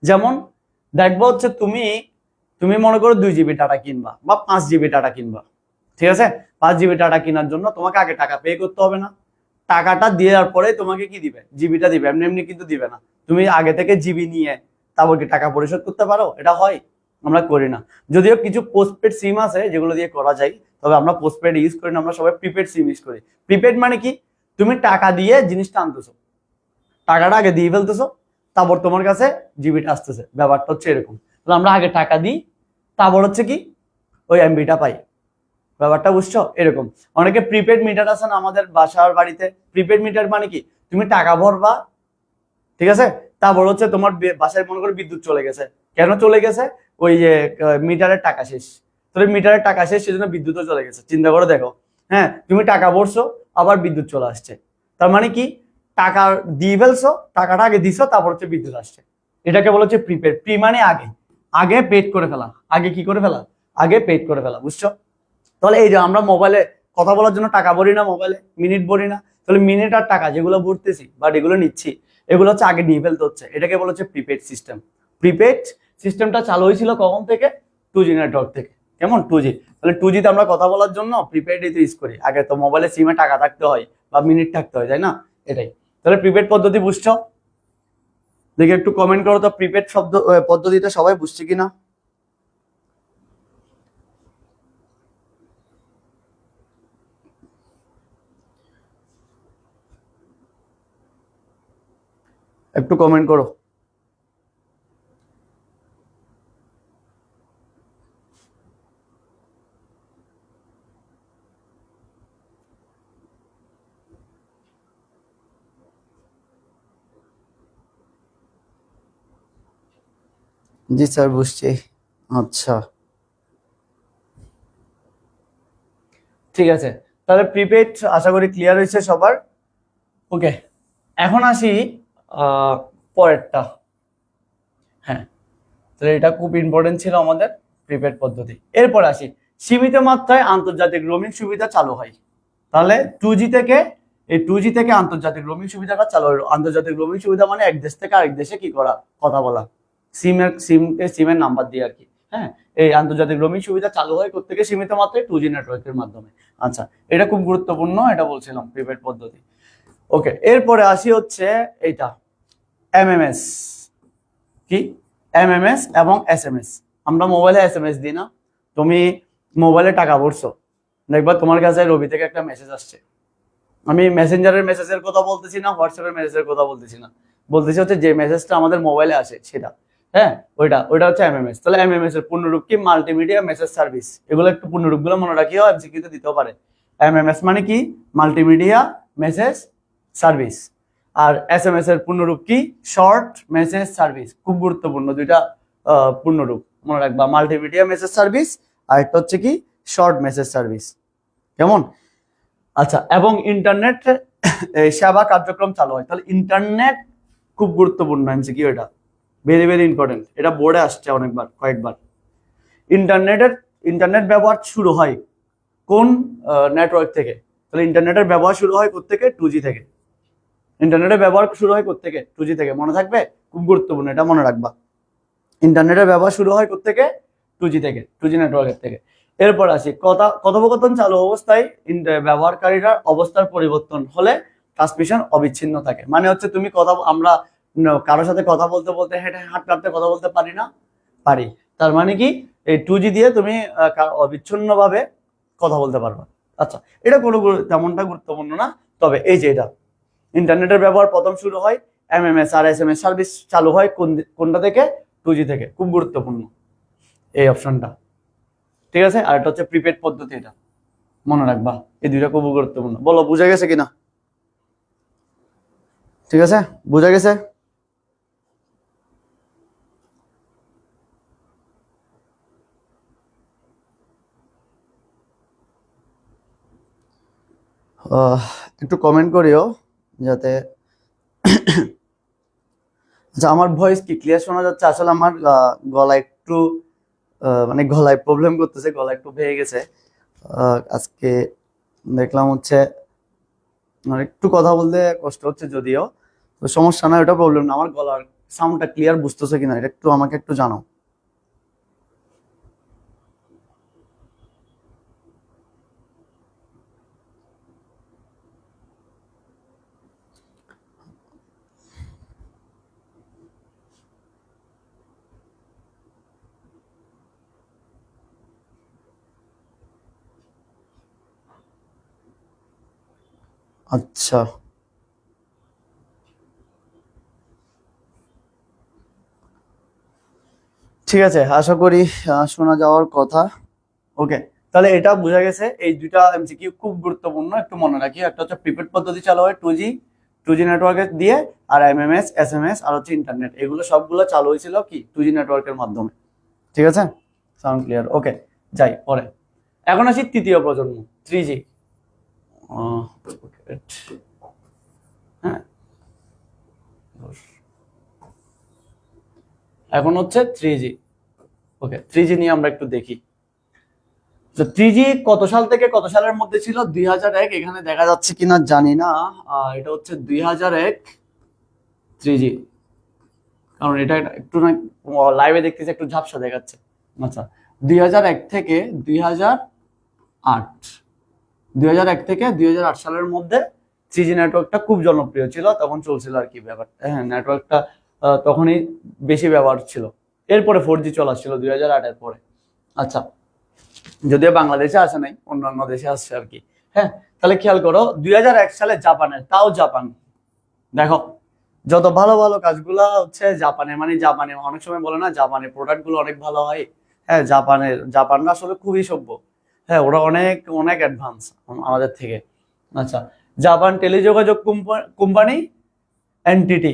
Speaker 1: যেমন দেখবো হচ্ছে তুমি মনে করো 2 GB ডাটা কিনবা বা 5 GB ডাটা কিনবা। ঠিক আছে, 5 GB ডাটা কেনার জন্য তোমাকে আগে টাকা পে করতে হবে না? টাকাটা দেওয়ার পরে তোমাকে কি দিবে? জিবিটা দিবে। এমনি এমনি কিন্তু দিবে না। তুমি আগে থেকে জিবি নিয়ে তারপর কি টাকা পরিশোধ করতে পারো? এটা হয়? আমরা করি না। যদিও কিছু পোস্টপেড সিম আছে যেগুলো দিয়ে করা যায়, তবে আমরা পোস্টপেড ইউজ করি না, আমরা সবাই প্রিপেড সিম ইউজ করি। প্রিপেড মানে কি? তুমি টাকা দিয়ে জিনিসটা আনতেছো, টাকাটা আগে দিয়ে ফেলতেছো, তারপর তোমার কাছে জিবিটা আসতেছে। ব্যাপারটা হচ্ছে এরকম। তাহলে আমরা আগে টাকা দিই, তারপর হচ্ছে কি ওই এমবিটা পাই। ব্যাপারটা বুঝছো? এরকম। অনেকে প্রিপেড মিটার আছে না আমাদের বাসার বাড়িতে? প্রিপেড মিটার মানে কি? তুমি টাকা ভরবা, ঠিক আছে, তারপর হচ্ছে তোমার বাসায় মনে করো বিদ্যুৎ চলে গেছে। কেন চলে গেছে? ওই যে মিটারের টাকা শেষ। তো মিটারের টাকা শেষ, সেজন্য বিদ্যুৎও চলে গেছে। চিন্তা করে দেখো। হ্যাঁ, তুমি টাকা ভরছো, আবার বিদ্যুৎ চলে আসছে। তার মানে কি? টাকা দিয়ে ফেলছো, টাকাটা আগে দিছো, তারপর হচ্ছে বিদ্যুৎ আসছে। এটাকে বলা হচ্ছে প্রিপেড। প্রি মানে আগে, আগে পেড করে ফেলা। আগে কি করে ফেলা? আগে পেড করে ফেলা। বুঝছো? তাহলে এই যে আমরা মোবাইলে কথা বলার জন্য টাকা ভরি না, মোবাইলে মিনিট ভরি না? তাহলে মিনিট আর টাকা যেগুলো ভরতেছি বা এগুলো নিচ্ছি, এগুলো হচ্ছে আগে নিয়ে ফেলতে হচ্ছে। এটাকে বলা হচ্ছে প্রিপেড সিস্টেম। প্রিপেড সিস্টেমটা চালু হয়েছিল কখন থেকে? 2G নেটওয়ার্ক থেকে। কেমন? 2G। তাহলে 2G তে আমরা কথা বলার জন্য প্রিপেড ইউজ করি। আগে তো মোবাইলে সিমে টাকা থাকতে হয় বা মিনিট থাকতে হয়, তাই না? এটাই। তাহলে প্রিপেড পদ্ধতি বুঝছো? দেখে একটু কমেন্ট করো তো প্রিপেড শব্দ পদ্ধতিটা সবাই বুঝছে কিনা। একটু কমেন্ট করো। জি স্যার, বুঝছি। আচ্ছা, ঠিক আছে। তাহলে প্রিপেড আশা করি ক্লিয়ার হয়েছে সবার। ওকে, এখন আসি পরেরটা। হ্যাঁ, তাহলে এটা খুব ইম্পর্টেন্ট ছিল আমাদের প্রিপেড পদ্ধতি। এরপর আসি, সীমিত মাত্রায় আন্তর্জাতিক রোমিং সুবিধা চালু হয়। তাহলে 2G থেকে, এই 2G থেকে আন্তর্জাতিক রোমিং সুবিধাটা চালু হলো। আন্তর্জাতিক রোমিং সুবিধা মানে এক দেশ থেকে আরেক দেশে কি করা? কথা বলা, সিমের নাম্বার দিয়ে আর কি। হ্যাঁ, এই আন্তর্জাতিক রোমিং সুবিধা চালু হয় কোত্থেকে? সীমিত মাত্রায় 2G নেটওয়ার্কের মাধ্যমে। আচ্ছা, এটা খুব গুরুত্বপূর্ণ, এটা বলছিলাম প্রিপেড পদ্ধতি। ওকে, এরপরে আসি হচ্ছে এইটা এমএমএস। কি? এমএমএস এবং এসএমএস। আমরা মোবাইলে এসএমএস দিই না? তুমি মোবাইলে টাকা ভরছো, দেখবা তোমার কাছে রবি থেকে একটা মেসেজ আসছে। আমি মেসেঞ্জারের মেসেজের কথা বলতেছি না, হোয়াটসঅ্যাপের মেসেজের কথা বলতেছি না, বলতেছি হচ্ছে যে মেসেজটা আমাদের মোবাইলে আসে সেটা। হ্যাঁ, ওইটা হচ্ছে এমএমএস। তাহলে এমএমএস এর পূর্ণরূপ কি? Multimedia message service. এগুলো একটু পূর্ণরূপগুলো মনে রাখিও, এমসিকিউতে দিতেও পারে। এমএমএস মানে কি? Multimedia message service. আর এসএমএস এর পূর্ণরূপ কি? Short message service. খুব গুরুত্বপূর্ণ দুইটা পূর্ণরূপ মনে রাখবা, মাল্টিমিডিয়া মেসেজ সার্ভিস আর একটা হচ্ছে কি? Short message service. কেমন? আচ্ছা, এবং ইন্টারনেট সেবা কার্যক্রম চালু হয়। তাহলে ইন্টারনেট খুব গুরুত্বপূর্ণ এমসিকিউ, এটা ভেরি ভেরি ইম্পর্টেন্ট, এটা বোর্ডে আসছে অনেকবার, কয়েকবার। ইন্টারনেট ব্যবহার শুরু হয় কোন নেটওয়ার্ক থেকে? তাহলে ইন্টারনেটের ব্যবহার শুরু হয় কোত্থেকে? 2G থেকে। ইন্টারনেটের ব্যবহার শুরু হয় কোত্থেকে? 2G থেকে। মনে থাকবে, খুব গুরুত্বপূর্ণ, এটা মনে রাখবা। ইন্টারনেটের ব্যবহার শুরু হয় কোত্থেকে? 2G থেকে, 2G নেটওয়ার্কের থেকে। এরপর আসি কথোপকথন চালু অবস্থায় ব্যবহারকারীরা অবস্থার পরিবর্তন হলে ট্রান্সমিশন অবিচ্ছিন্ন থাকে। মানে হচ্ছে তুমি আমরা কারোর সাথে কথা বলতে বলতে হাত কাটতে কথা বলতে পারি না, পারি। তার মানে কি এই 2G দিয়ে তুমি অবিচ্ছিন্ন ভাবে কথা বলতে পারবে। আচ্ছা, এটা কোনো তেমনটা গুরুত্বপূর্ণ না, তবে এই যে এটা ইন্টারনেটের ব্যবহার প্রথম শুরু হয় MMS আর SMS সার্ভিস চালু হয় কোনটা থেকে? 2G থেকে। খুব গুরুত্বপূর্ণ এই অপশনটা, ঠিক আছে। আর এটা হচ্ছে প্রিপেড পদ্ধতি, এটা মনে রাখবা। এই দুইটা খুব গুরুত্বপূর্ণ। বলো বুঝা গেছে কিনা? ঠিক আছে, বুঝা গেছে? একটু কমেন্ট করিও যাতে। আচ্ছা, আমার ভয়েস কি ক্লিয়ার শোনা যাচ্ছে? আসলে আমার গলা একটু মানে গলায় প্রবলেম করতেছে, গলা একটু ভেঙে গেছে। আজকে দেখলাম হচ্ছে একটু কথা বলতে কষ্ট হচ্ছে, যদিও তো সমস্যা না, ওটা প্রবলেম না। আমার গলার সাউন্ডটা ক্লিয়ার বুঝতেছে কিনা এটা একটু আমাকে একটু জানাও। আচ্ছা, ঠিক আছে, আশা করি শোনা যাওয়ার কথা। ওকে, তাহলে এটা বোঝা গেছে। এই দুইটা এমসিকিউ খুব গুরুত্বপূর্ণ, একটু মনে রাখি। একটা হচ্ছে প্রিপেড পদ্ধতি চালু হয় 2G নেটওয়ার্কে দিয়ে, আর MMS SMS আর হচ্ছে ইন্টারনেট, এগুলো সবগুলো চালু হয়েছিল কি 2G নেটওয়ার্কের মাধ্যমে। ঠিক আছে, সাউন্ড ক্লিয়ার? ওকে, যাই পরে। এখন আসি তৃতীয় প্রজন্ম 3G। হ্যাঁ, এখন হচ্ছে 3G। ওকে, 3G নিয়ে আমরা একটু দেখি। তো 3G কত সাল থেকে কত সালের মধ্যে ছিল? 2001। এখানে দেখা যাচ্ছে কিনা জানি না। এটা হচ্ছে 2001 3G, কারণ এটা একটু না লাইভে দেখতেছি একটু ঝাপসা দেখাচ্ছে। আচ্ছা, 2001 থেকে 2008, 2001 থেকে 2008 সালের মধ্যে 3G নেটওয়ার্কটা খুব জনপ্রিয় ছিল, তখন চলছিল আর কি ব্যাপারটা। হ্যাঁ, নেটওয়ার্কটা তখনই বেশি ব্যবহার ছিল। এরপরে 4G চলে আসছিল 2008-এর পরে। আচ্ছা, যদিও বাংলাদেশে আসে নাই, অন্যান্য দেশে আসছে আর কি। হ্যাঁ, তাহলে খেয়াল করো 2001 সালে জাপানের, তাও জাপান, দেখো যত ভালো ভালো কাজগুলা হচ্ছে জাপানে। মানে জাপানে অনেক সময় বলে না জাপানের প্রোডাক্ট গুলো অনেক ভালো হয়। হ্যাঁ, জাপানরা আসলে খুবই সভ্য। হ্যাঁ, ওরা অনেক অনেক অ্যাডভান্স আমাদের থেকে। আচ্ছা, জাপান টেলিযোগাযোগ কোম্পানি এনটিটি,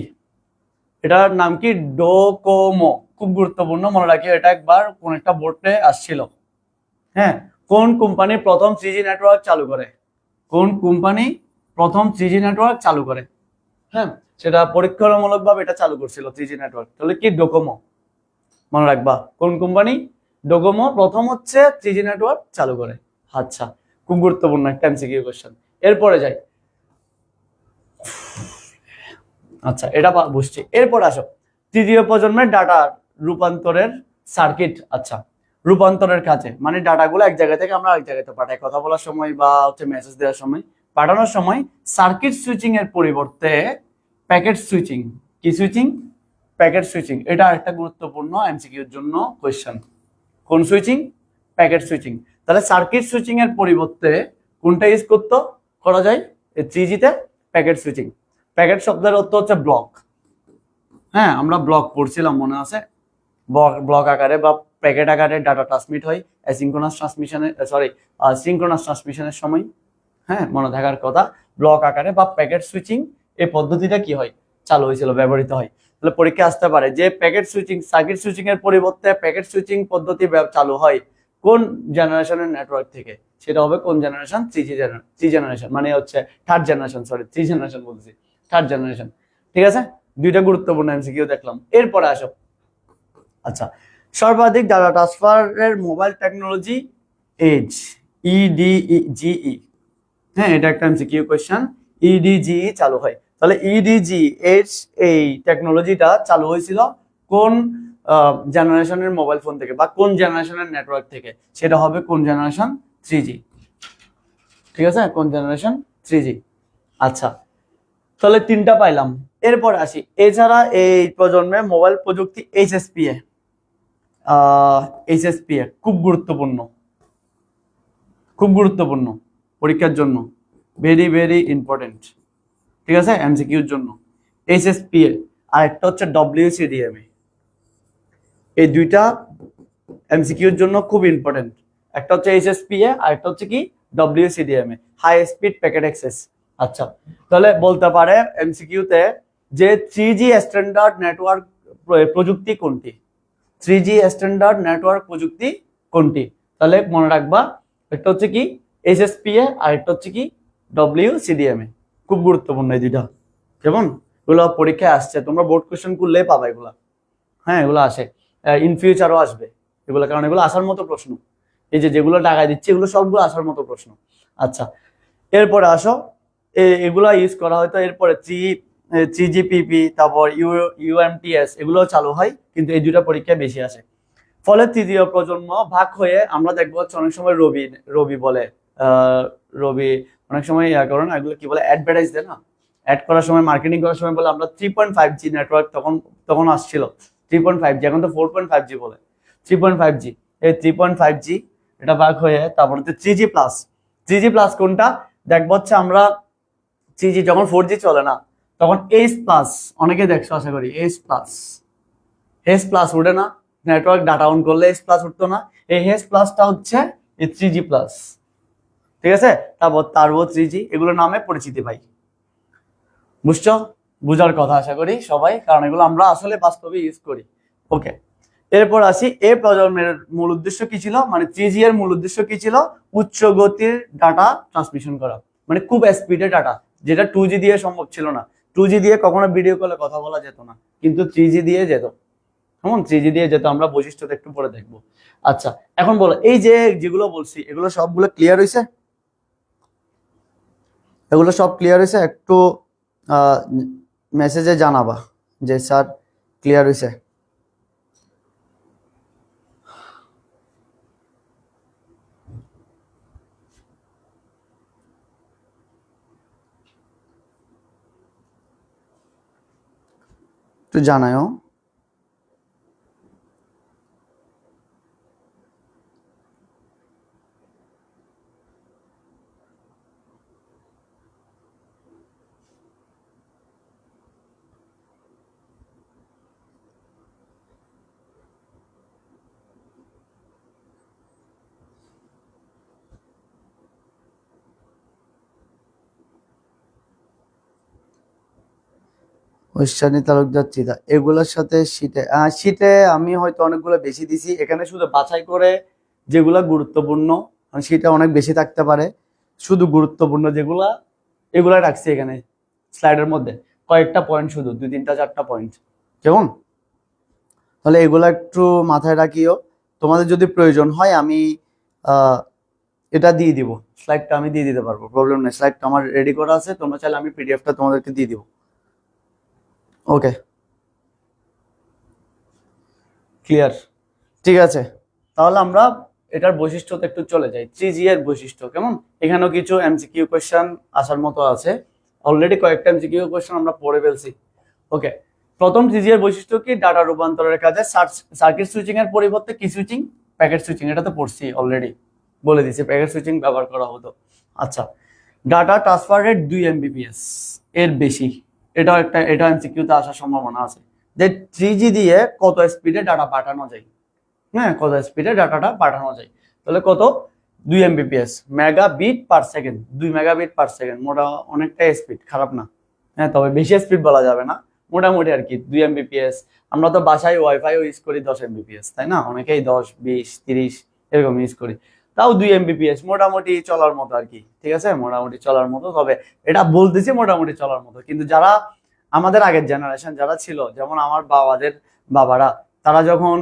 Speaker 1: এটার নাম কি? ডোকোমো। খুব গুরুত্বপূর্ণ, মনে রাখি। এটা একবার কোন একটা বোর্ডে আসছিল। হ্যাঁ, কোন কোম্পানি প্রথম 3G নেটওয়ার্ক চালু করে? কোন কোম্পানি প্রথম 3G নেটওয়ার্ক চালু করে? হ্যাঁ, সেটা পরীক্ষামূলক ভাবে এটা চালু করছিল 3G নেটওয়ার্ক। তাহলে কি? ডোকোমো। মনে রাখবা কোন কোম্পানি? ডোকোমো প্রথম হচ্ছে 3G নেটওয়ার্ক চালু করে। আচ্ছা, খুব গুরুত্বপূর্ণ একটা এমসিকিউ কোশ্চেন। এরপরে যাই। আচ্ছা, এটা বুঝছি। এরপর আসো তৃতীয় প্রজন্মের ডাটা রূপান্তরের সার্কিট। আচ্ছা, রূপান্তরের কাজে মানে ডাটাগুলো এক জায়গা থেকে আমরা আরেক জায়গাতে পাঠাই, কথা বলার সময় বা হচ্ছে মেসেজ দেওয়ার সময়, পাঠানোর সময় সার্কিট সুইচিং এর পরিবর্তে প্যাকেট সুইচিং। কি সুইচিং? Packet switching. এটা আরেকটা গুরুত্বপূর্ণ এমসিকিউর জন্য কোয়েশ্চেন। কোন সুইচিং? Packet switching. তাহলে সার্কিট সুইচিং এর পরিবর্তে কোনটা ইউজ করা যায় 3G-তে? Packet switching. প্যাকেট শব্দের অর্থ হচ্ছে ব্লক। হ্যাঁ, আমরা ব্লক পড়ছিলাম, মনে আছে? ব্লক আকারে বা প্যাকেট আকারে ডাটা ট্রান্সমিট হয় অ্যাসিঙ্ক্রোনাস ট্রান্সমিশনের, সিঙ্ক্রোনাস ট্রান্সমিশনের সময়। হ্যাঁ, মনে থাকার কথা। ব্লক আকারে বা প্যাকেট সুইচিং এই পদ্ধতিটা কি হয়? চালু হয়েছিল, ব্যবহৃত হয়। তাহলে পরীক্ষা আসতে পারে যে প্যাকেট সুইচিং, সার্কিট সুইচিং এর পরিবর্তে প্যাকেট সুইচিং পদ্ধতি চালু হয় কোন জেনারেশনের নেটওয়ার্ক থেকে? সেটা হবে কোন জেনারেশন? 3 জেনারেশন, মানে হচ্ছে থার্ড জেনারেশন। সরি, 3 জেনারেশন বলছি, থার্ড জেনারেশন। ঠিক আছে, দুইটা গুরুত্বপূর্ণ এমসিকিউ দেখলাম। এরপরে আসো। আচ্ছা, সর্বাধিক ডাটা ট্রান্সফারের মোবাইল টেকনোলজি এজ, ইডিজিই। হ্যাঁ, এটা একটা এমসিকিউ কোয়েশ্চেন। ইডিজিই চালু হয়। তাহলে ইডিজি এজ এই টেকনোলজিটা চালু হয়েছিল কোন জেনারেশনের মোবাইল ফোন থেকে বা কোন জেনারেশনের নেটওয়ার্ক থেকে, সেটা হবে কোন জেনারেশন 3G। ঠিক আছে, কোন জেনারেশন 3G। আচ্ছা, তাহলে 3টা পাইলাম। এরপর আসি, এছাড়া এই প্রজন্মে মোবাইল প্রযুক্তি HSPA, HSPA খুব গুরুত্বপূর্ণ, খুব গুরুত্বপূর্ণ পরীক্ষার জন্য, ভেরি ভেরি ইম্পর্টেন্ট। ঠিক আছে, MCQর জন্য HSPA, আর একটা হচ্ছে WCDMA। এই দুইটা MCQর জন্য খুব ইম্পর্টেন্ট। একটা হচ্ছে HSPA আর একটা হচ্ছে কি WCDMA, high speed packet access. আচ্ছা, তাহলে বলতে পারে MCQতে যে 3G স্ট্যান্ডার্ড নেটওয়ার্ক প্রযুক্তি কোনটি, 3G স্ট্যান্ডার্ড নেটওয়ার্ক প্রযুক্তি কোনটি? তাহলে মনে রাখবা, একটা হচ্ছে কি HSPA আর একটা হচ্ছে কি WCDMA। খুব গুরুত্বপূর্ণ এই দুইটা, কেমন? এগুলো পরীক্ষায় আসছে, তোমরা বোর্ড কোশ্চেন করলে পাবা এগুলা। হ্যাঁ, এগুলো আসে, ইন ফিউচারও আসবে এগুলো, কারণ এগুলো আসার মতো প্রশ্ন। এই যে যেগুলো টাকায় দিচ্ছে এগুলো সবগুলো আসার মতো প্রশ্ন। আচ্ছা, এরপরে আসো, এগুলো ইউজ করা হয়তো এরপরে 3GPP, তারপর UMTS এগুলো চালু হয়, কিন্তু এই দুটা পরীক্ষায় বেশি আসে। ফলে তৃতীয় প্রজন্ম ভাগ হয়ে আমরা দেখবো হচ্ছে অনেক সময় রবি বলে, রবি অনেক সময় কারণ এগুলো কি বলে, অ্যাডভার্টাইজ দেয় না, অ্যাড করার সময়, মার্কেটিং করার সময় বলে আমরা 3.5G নেটওয়ার্ক, তখন আসছিল 3.5G, এখন তো 4.5G বলে। 3.5G, এই 3.5G এটা ভাগ হয়ে তারপর হচ্ছে 3G+। 3G+ কোনটা দেখবো হচ্ছে আমরা, 3G যখন 4G চলে না তখন H+, অনেকে দেখছো আশা করি, H+ উঠে না, নেটওয়ার্ক ডাটা অন করলে H+ উঠতো না, এই H+টা হচ্ছে এই 3G+। ঠিক আছে, তারপর 3G, এগুলো নামে পরিচিতি পাই। বুঝছো? বুঝার কথা আশা করি সবাই, কারণ এগুলো আমরা আসলে বাস্তবে ইউজ করি। ওকে, এরপর আসি, এই প্রজন্মের মূল উদ্দেশ্য কি ছিল, মানে 3G এর মূল উদ্দেশ্য কি ছিল? উচ্চ গতির ডাটা ট্রান্সমিশন করা, মানে খুব স্পিডে ডাটা, যেটা 2G দিয়ে সম্ভব ছিল না। 2G দিয়ে কখনো ভিডিও কলে কথা বলা যেত না, কিন্তু 3G দিয়ে যেত। কেমন? 3G দিয়ে যেত, আমরা বৈশিষ্ট্যটা একটু পরে দেখবো। আচ্ছা, এখন বলো, এই যে যেগুলো বলছি এগুলো সবগুলো ক্লিয়ার হয়েছে? এগুলো সব ক্লিয়ার হয়েছে? একটু মেসেজে জানাবা যে স্যার ক্লিয়ার হয়েছে। একটু জানাও। ঐশানী তালুকদার চিতা, এগুলোর সাথে শীতে আমি হয়তো অনেকগুলো বেশি দিছি, এখানে শুধু বাছাই করে যেগুলা গুরুত্বপূর্ণ, সেটা অনেক বেশি থাকতে পারে, শুধু গুরুত্বপূর্ণ যেগুলা এগুলা রাখছি এখানে স্লাইডের মধ্যে, কয়েকটা পয়েন্ট, শুধু 2-3-4টা পয়েন্ট। কেমন? তাহলে এগুলা একটু মাথায় রাখিও, তোমাদের যদি প্রয়োজন হয় আমি এটা দিয়ে দিব, স্লাইডটা আমি দিয়ে দিতে পারবো, প্রবলেম নেই, স্লাইডটা আমার রেডি করা আছে, তোমরা চাইলে আমি পিডিএফটা তোমাদেরকে দিয়ে দিব। ওকে, ক্লিয়ার? ঠিক আছে, তাহলে আমরা এটার বৈশিষ্ট্যতে একটু চলে যাই। 3G এর বৈশিষ্ট্য কেমন, এখানেও কিছু MCQ কোয়েশ্চেন আসার মতো আছে, অলরেডি কয়েকটা MCQ কোয়েশ্চেন আমরা পড়ে ফেলছি। ওকে, প্রথম 3G এর বৈশিষ্ট্য কি? ডাটা রূপান্তরের কাজে সার্কিট সুইচিং এর পরিবর্তে কি সুইচিং? Packet switching. এটা তো পড়ছি অলরেডি, বলে দিছি প্যাকেট সুইচিং ব্যবহার করা হতো। আচ্ছা, ডাটা ট্রান্সফার রেট 2 Mbps এর বেশি, এটা MCQ তে আসার সম্ভাবনা আছে, যে 3G দিয়ে কত স্পিডে ডাটা পাঠানো যায়। হ্যাঁ, কত স্পিডে ডাটাটা পাঠানো যায়, তাহলে কত? 2 Mbps, megabit per second, 2 megabit per second, মোটা অনেকটাই স্পিড, খারাপ না। হ্যাঁ, তবে বেশি স্পিড বলা যাবে না, মোটামুটি আর কি 2 Mbps। আমরা তো বাসায় ওয়াইফাই ইউজ করি 10 Mbps, তাই না? অনেকেই 10, 20, 30 এরকম ইউজ করি, তাও 2 Mbps মোটামুটি চলার মতো আর কি। ঠিক আছে, মোটামুটি চলার মতো, তবে এটা বলতেছি মোটামুটি চলার মতো, কিন্তু যারা আমাদের আগের জেনারেশন যারা ছিল, যেমন আমার বাবারা, তারা যখন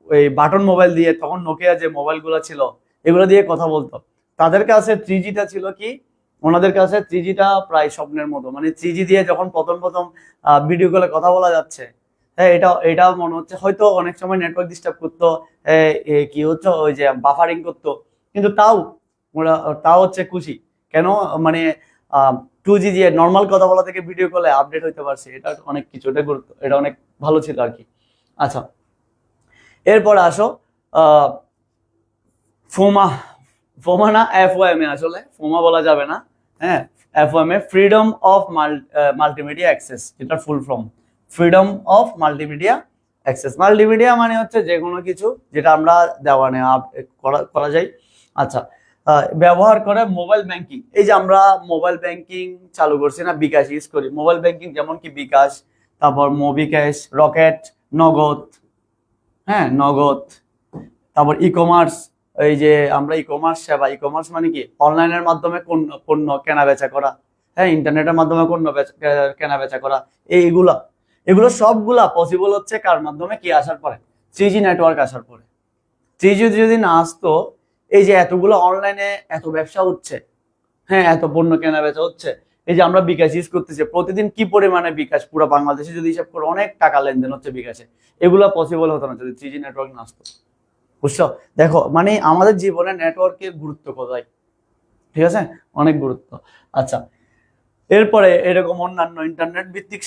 Speaker 1: ওই বাটন মোবাইল দিয়ে, তখন নোকিয়া যে মোবাইলগুলো ছিল এগুলো দিয়ে কথা বলতো, তাদের কাছে 3Gটা ছিল কি, ওনাদের কাছে 3Gটা প্রায় স্বপ্নের মতো। মানে 3G দিয়ে যখন প্রথম ভিডিও কলে কথা বলা যাচ্ছে, হ্যাঁ, এটা মনে হচ্ছে হয়তো অনেক সময় নেটওয়ার্ক ডিস্টার্ব করতো, কি হচ্ছে ওই যে বাফারিং করতো, কিন্তু ওরা তাও হচ্ছে খুশি কেন, মানে 2G দিয়ে নর্মাল কথা বলা থেকে ভিডিও কলে আপডেট হইতে পারছে, এটা অনেক কিছু, এটা গুরুত্ব, এটা অনেক ভালো ছিল আর কি। আচ্ছা, এরপর আসো ফোমা, ফোমা না FOMA, আসলে ফোমা বলা যাবে না, হ্যাঁ FOMA, freedom of multimedia access, যেটা full form freedom of multimedia access. Multimedia মানে হচ্ছে যে কোনো কিছু যেটা আমরা দেওয়া নেওয়া করা যায়। আচ্ছা, ব্যবহার করে মোবাইল ব্যাংকিং, এই যে আমরা মোবাইল ব্যাংকিং চালু করছি না, বিকাশ ইউজ করি মোবাইল ব্যাংকিং, যেমন কি বিকাশ, তারপর মোবিক্যাশ, রকেট, নগদ, হ্যাঁ নগদ, তারপর ই কমার্স, এই যে আমরা ই কমার্স সেবা, ই কমার্স মানে কি অনলাইনের মাধ্যমে পণ্য কেনা বেচা করা, হ্যাঁ ইন্টারনেটের মাধ্যমে পণ্য কেনা বেচা করা, এগুলো সবগুলা পসিবল হচ্ছে কার মাধ্যমে, কি আসার পরে, 3G নেটওয়ার্ক আসার পরে। 3G যদি না আসতো, এই যে এতগুলো অনলাইনে এত ব্যবসা হচ্ছে, হ্যাঁ এত পণ্য কেনা বেচা হচ্ছে, এই যে আমরা বিকাশ ইউজ করতেছি প্রতিদিন, কি পরিমাণে বিকাশ পুরো বাংলাদেশে যদি হিসাব করে অনেক টাকা লেনদেন হচ্ছে বিকাশে, এগুলো পসিবল হতো না যদি 3G নেটওয়ার্ক না আসতো। বুঝছো? দেখো মানে আমাদের জীবনে নেটওয়ার্কের গুরুত্ব কোথায়, ঠিক আছে, অনেক গুরুত্ব। আচ্ছা, এরপরে এরকম অন্যান্য ইন্টারনেট ভিত্তিক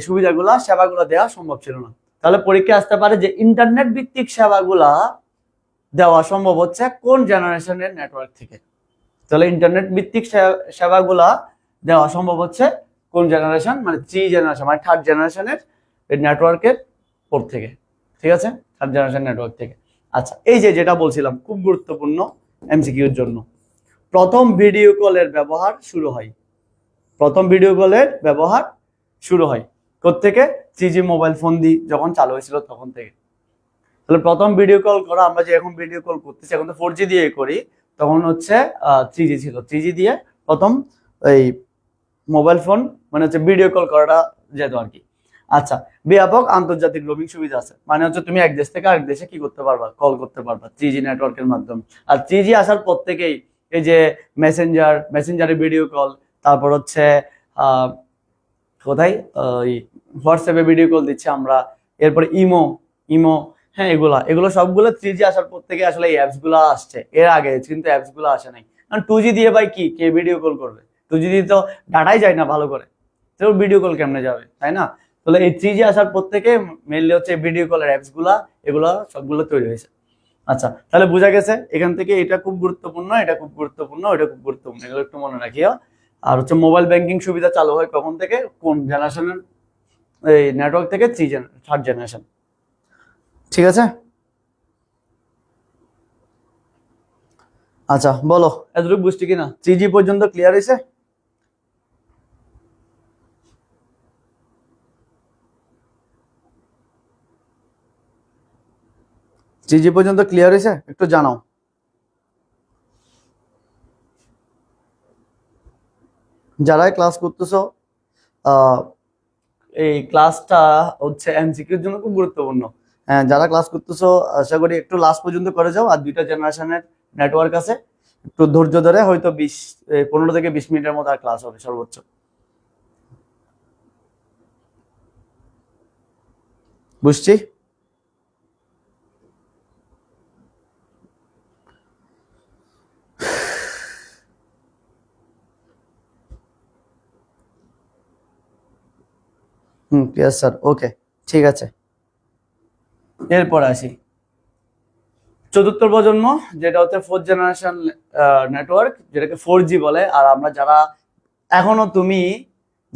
Speaker 1: সুবিধাগুলা সেবাগুলো দেওয়া সম্ভব ছিল না। তাহলে পরীক্ষা আসতে পারে যে ইন্টারনেট ভিত্তিক সেবাগুলা দেওয়া সম্ভব হচ্ছে কোন জেনারেশনের নেটওয়ার্ক থেকে। তাহলে ইন্টারনেট ভিত্তিক সেবাগুলা দেওয়া সম্ভব হচ্ছে কোন জেনারেশন, মানে 3 জেনারেশন, মানে 3rd জেনারেশনের নেটওয়ার্কের পর থেকে, ঠিক আছে, 3rd জেনারেশন নেটওয়ার্ক থেকে। আচ্ছা, এই যে যেটা বলছিলাম খুব গুরুত্বপূর্ণ MCQর জন্য, প্রথম ভিডিও কলের ব্যবহার শুরু হয়, প্রথম ভিডিও কলের ব্যবহার শুরু হয় কোত্থেকে, 3G মোবাইল ফোন যখন চালু হয়েছিল তখন থেকে। তাহলে প্রথম ভিডিও কল করা, আমরা যে এখন ভিডিও কল করতেছি এখন তো 4G দিয়ে করি, তখন হচ্ছে 3G ছিল, 3G দিয়ে প্রথম এই মোবাইল ফোন মানে হচ্ছে ভিডিও কল করাটা যেত আর কি। আচ্ছা, ব্যাপক আন্তর্জাতিক রোমিং সুবিধা আছে, মানে হচ্ছে তুমি এক দেশ থেকে আরেক দেশে কি করতে পারবা, কল করতে পারবা 3G নেটওয়ার্কের মাধ্যমে। আর 3G আসার পর থেকেই এই যে মেসেঞ্জারে ভিডিও কল, তারপর হচ্ছে কোথায় হোয়াটসঅ্যাপে ভিডিও কল দিচ্ছে আমরা, এরপর ইমো, হ্যাঁ এগুলো সবগুলো 3G আসার পর থেকে আসলে এই অ্যাপস গুলো আসছে, এর আগে কিন্তু অ্যাপস গুলো আসে নাই, কারণ 2G দিয়ে ভাই কে ভিডিও কল করবে, 2G দিয়ে তো ডাটাই যায় না ভালো করে, তো ভিডিও কল কেমনে যাবে, তাই না? তাহলে এই 3G আসার পর থেকে মেইনলি হচ্ছে ভিডিও কলের অ্যাপস এগুলো সবগুলো তৈরি হয়েছে। আচ্ছা, তাহলে বোঝা গেছে এখান থেকে এটা খুব গুরুত্বপূর্ণ, এটা খুব গুরুত্বপূর্ণ, এটা খুব গুরুত্বপূর্ণ, এগুলো একটু মনে রাখিও। আর হচ্ছে মোবাইল ব্যাংকিং সুবিধা চালু হয় কখন থেকে, কোন জেনারেশনের এই নেটওয়ার্ক থেকে, 3rd জেনারেশন, ঠিক আছে। আচ্ছা বলো এতটুকু বুঝছি কিনা, 3G পর্যন্ত ক্লিয়ার হয়েছে? জিজি পর্যন্ত ক্লিয়ার হয়েছে একটু জানাও। যারাই ক্লাস করতেছো, এই ক্লাসটা হচ্ছে MCQর জন্য খুব গুরুত্বপূর্ণ। যারা ক্লাস করতেছো আশা করি একটু লাস্ট পর্যন্ত করে যাও, আর 2টা জেনারেশনের নেটওয়ার্ক আছে, একটু ধৈর্য ধরে হয়তো 15 থেকে 20 মিনিটের মতো আর ক্লাস হবে সর্বোচ্চ। বুঝছি। ক্লিয়ার স্যার, ওকে ঠিক আছে। এরপর আসি 4র্থ প্রজন্ম, যেটা হচ্ছে 4th জেনারেশন নেটওয়ার্ক, যেটাকে 4G বলে। আর আমরা যারা এখনো তুমি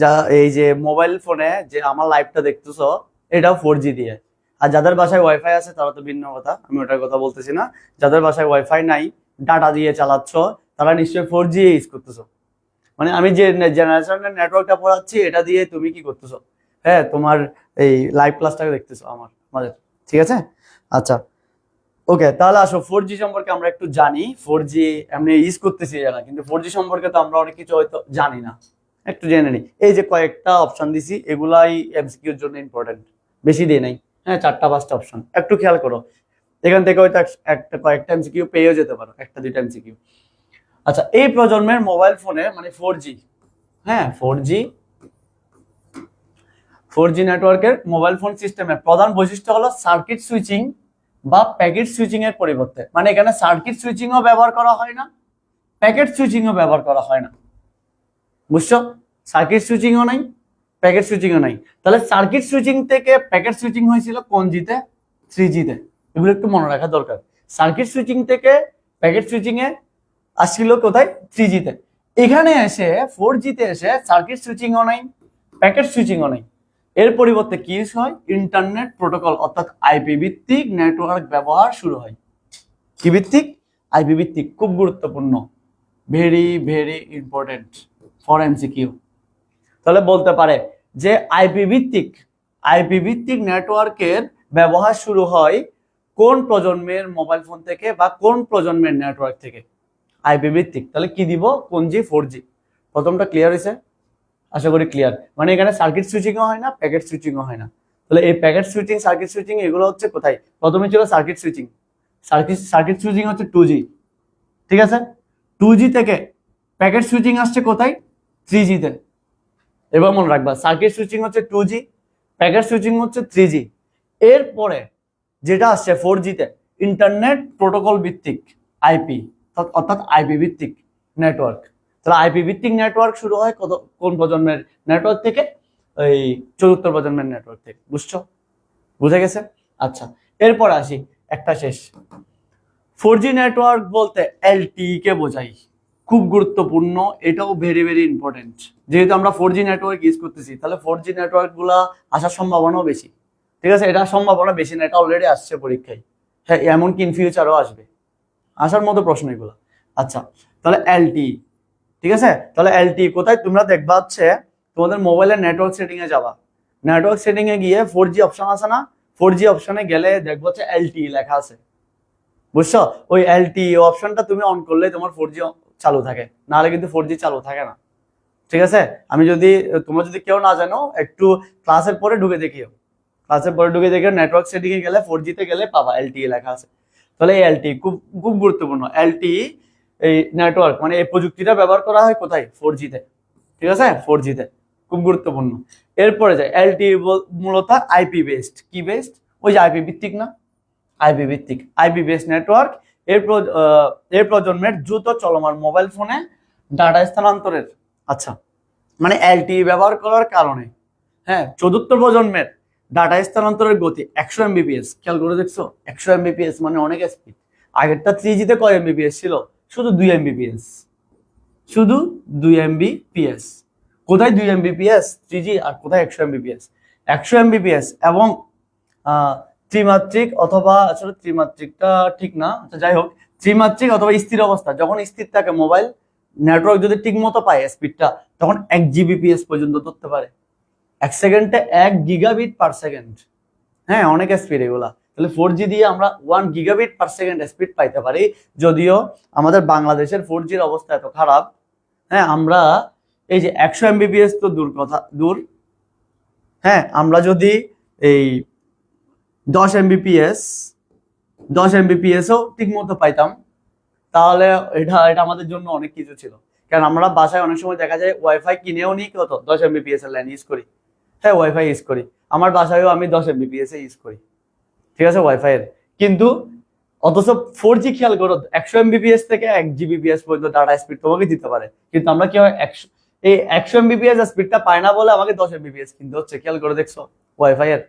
Speaker 1: যা এই যে মোবাইল ফোনে যে আমার লাইভটা দেখতেছো, এটাও 4G দিয়ে। আর যাদের বাসায় ওয়াইফাই আছে তারা তো ভিন্ন কথা, আমি ওটার কথা বলতেছি না। যাদের বাসায় ওয়াইফাই নাই, ডাটা দিয়ে চালাচ্ছ, তারা নিশ্চয়ই 4G ইউজ করতেছো। মানে আমি যে জেনারেশনের নেটওয়ার্কটা পড়াচ্ছি এটা দিয়ে তুমি কি করতেছো, হ্যাঁ তোমার এই লাইভ ক্লাসটাকে দেখতেছো আমাদের, ঠিক আছে। আচ্ছা ওকে, তাহলে আসো 4G সম্পর্কে আমরা একটু জানি। 4G এমনি ইউজ করতেছি জানা, কিন্তু 4G সম্পর্কে তো আমরা অনেক কিছু হয়তো জানি না, একটু জেনে নিই। এই যে কয়েকটা অপশন দিছি, এগুলাই MCQর জন্য ইম্পর্টেন্ট, বেশি দিয়ে নাই, হ্যাঁ 4টা-5টা অপশন একটু খেয়াল করো। এখান থেকে হয়তো কয়েকটা MCQ পেয়েও যেতে পারো, 1-2টা MCQ। আচ্ছা, এই প্রজন্মের মোবাইল ফোনে মানে 4G, হ্যাঁ 4G 4G নেটওয়ার্কের মোবাইল ফোন সিস্টেমের প্রধান বৈশিষ্ট্য হলো সার্কিট সুইচিং বা প্যাকেট সুইচিং এর পরিবর্তে, মানে এখানে সার্কিট সুইচিংও ব্যবহার করা হয় না, প্যাকেট সুইচিংও ব্যবহার করা হয় না। বুঝছো? সার্কিট সুইচিংও নাই, প্যাকেট সুইচিংও নাই। তাহলে সার্কিট সুইচিং থেকে প্যাকেট সুইচিং হয়েছিল কোন জিতে? 3G তে। এগুলো একটু মনে রাখা দরকার। সার্কিট সুইচিং থেকে প্যাকেট সুইচিং এ আসছিল কোথায়? 3G তে। এখানে এসে 4G তে এসে সার্কিট সুইচিংও নাই, প্যাকেট সুইচিংও নাই। এর পরিবর্তে কি হয়? ইন্টারনেট প্রোটোকল অর্থাৎ আইপি ভিত্তিক নেটওয়ার্ক ব্যবহার শুরু হয়। কি ভিত্তিক? আইপি ভিত্তিক। খুব গুরুত্বপূর্ণ, very very important for MCQ. তাহলে বলতে পারে যে আইপি ভিত্তিক নেটওয়ার্কের ব্যবহার শুরু হয় কোন প্রজন্মের মোবাইল ফোন থেকে বা কোন প্রজন্মের নেটওয়ার্ক থেকে? আইপি ভিত্তিক। তাহলে কি দিব? কোন জি? 4G। প্রথমটা ক্লিয়ার হয়েছে? আশা করি ক্লিয়ার। মানে এখানে সার্কিট সুইচিংও হয় না, প্যাকেট সুইচিংও হয় না। তাহলে এই প্যাকেট সুইচিং, সার্কিট সুইচিং এগুলো হচ্ছে কোথায়? প্রথমে ছিল সার্কিট সুইচিং। সার্কিট সুইচিং হচ্ছে 2G, ঠিক আছে? 2G থেকে প্যাকেট সুইচিং আসছে কোথায়? 3G তে। এবার মনে রাখবা, সার্কিট সুইচিং হচ্ছে 2G, প্যাকেট সুইচিং হচ্ছে 3G। এরপরে যেটা আসছে 4G তে, ইন্টারনেট প্রোটোকল ভিত্তিক আইপি, অর্থাৎ আইপি ভিত্তিক নেটওয়ার্ক। তাহলে আইপি ভিত্তিক নেটওয়ার্ক শুরু হয় কোন প্রজন্মের নেটওয়ার্ক থেকে? এই চতুর্থ প্রজন্মের নেটওয়ার্ক থেকে। বুঝছো? বুঝে গেছে? আচ্ছা, এরপর আসি একটা শেষ। 4G নেটওয়ার্ক বলতে LTE কে বোঝাই। খুব গুরুত্বপূর্ণ, এটাও ভেরি ভেরি ইম্পর্টেন্ট। যেহেতু আমরা 4G নেটওয়ার্ক ইউজ করতেছি, তাহলে 4G নেটওয়ার্ক গুলা আসার সম্ভাবনাও বেশি। ঠিক আছে? এটা সম্ভাবনা বেশি না, এটা অলরেডি আসছে পরীক্ষায়। হ্যাঁ, এমনকি ইন ফিউচারও আসবে, আসার মতো প্রশ্ন এগুলো। আচ্ছা, তাহলে LTE, ঠিক আছে? তাহলে LTE কোথায়? তোমরা দেখবা হচ্ছে তোমাদের মোবাইলের নেটওয়ার্ক সেটিং এ যাবা, নেটওয়ার্ক সেটিং এ গিয়ে 4G অপশন আছে না? 4G অপশনে গেলে দেখবো হচ্ছে LTE লেখা আছে। বুঝছো? ওই LTE অপশনটা তুমি অন করলে তোমার 4G চালু থাকে, নাহলে কিন্তু 4G চালু থাকে না। ঠিক আছে? তোমরা যদি কেউ না জানো, একটু ক্লাসের পরে ঢুকে দেখিও, নেটওয়ার্ক সেটিং এ গেলে 4G তে গেলে পাবা LTE লেখা আছে। তাহলে এই LTE খুব খুব গুরুত্বপূর্ণ। LTE এই নেটওয়ার্ক মানে এই প্রযুক্তিটা ব্যবহার করা হয় কোথায়? 4G তে। ঠিক আছে? 4G তে খুব গুরুত্বপূর্ণ। এরপরে যায় LTE মূলত আইপি বেসড। কি বেসড? ওই যে আইপি ভিত্তিক না, আইপি ভিত্তিক, আইপি বেসড নেটওয়ার্ক। এর প্রজন্মের দ্রুত চলমান মোবাইল ফোনে ডাটা স্থানান্তরের, আচ্ছা, মানে LTE ব্যবহার করার কারণে, হ্যাঁ, চতুর্থ প্রজন্মের ডাটা স্থানান্তরের গতি 100 Mbps। খেয়াল করে দেখছো? 100 Mbps মানে অনেক স্পিড। আগেরটা 3G তে কয় Mbps ছিল? শুধু 2 Mbps, শুধু 2 Mbps। কোথায় 2 Mbps 3G, আর কোথায় 100 Mbps? 100 Mbps এবং ত্রিমাত্রিক, অথবা আসলে ত্রিমাত্রিকটা ঠিক না, যাই হোক, ত্রিমাত্রিক অথবা স্থির অবস্থা, যখন স্থির থাকে মোবাইল নেটওয়ার্ক যদি ঠিক মতো পায় স্পিডটা, তখন 1 Gbps পর্যন্ত ধরতে পারে। 1 সেকেন্ডে 1 গিগাবিট পার সেকেন্ড। হ্যাঁ, অনেক স্পিড এগুলা। তাহলে 4G দিয়ে আমরা 1 গিগাবিট পার সেকেন্ড স্পিড পাইতে পারি। যদিও আমাদের বাংলাদেশের 4Gর অবস্থা এত খারাপ, হ্যাঁ, আমরা এই যে 100 Mbps তো দূর, হ্যাঁ, আমরা যদি এই 10 Mbps ও ঠিক মতো পাইতাম, তাহলে এটা আমাদের জন্য অনেক কিছু ছিল। কারণ আমরা বাসায় অনেক সময় দেখা যায় ওয়াইফাই কিনেও নিই, কত 10 Mbps এর লাইন ইউজ করি। হ্যাঁ, ওয়াইফাই ইউজ করি, আমার বাসায়ও আমি 10 Mbps ইউজ করি, ঠিক আছে, ওয়াইফাই এর। কিন্তু অথচ 4G খেয়াল করো, 100 Mbps থেকে 1 Gbps পর্যন্ত ডাটা স্পিড তোমাকে দিতে পারে। কিন্তু আমরা কি হয়, 100 Mbps স্পিডটা পাই না বলে আমাকে 10 Mbps কিনতে হচ্ছে। খেয়াল করে দেখছো ওয়াইফাই এর?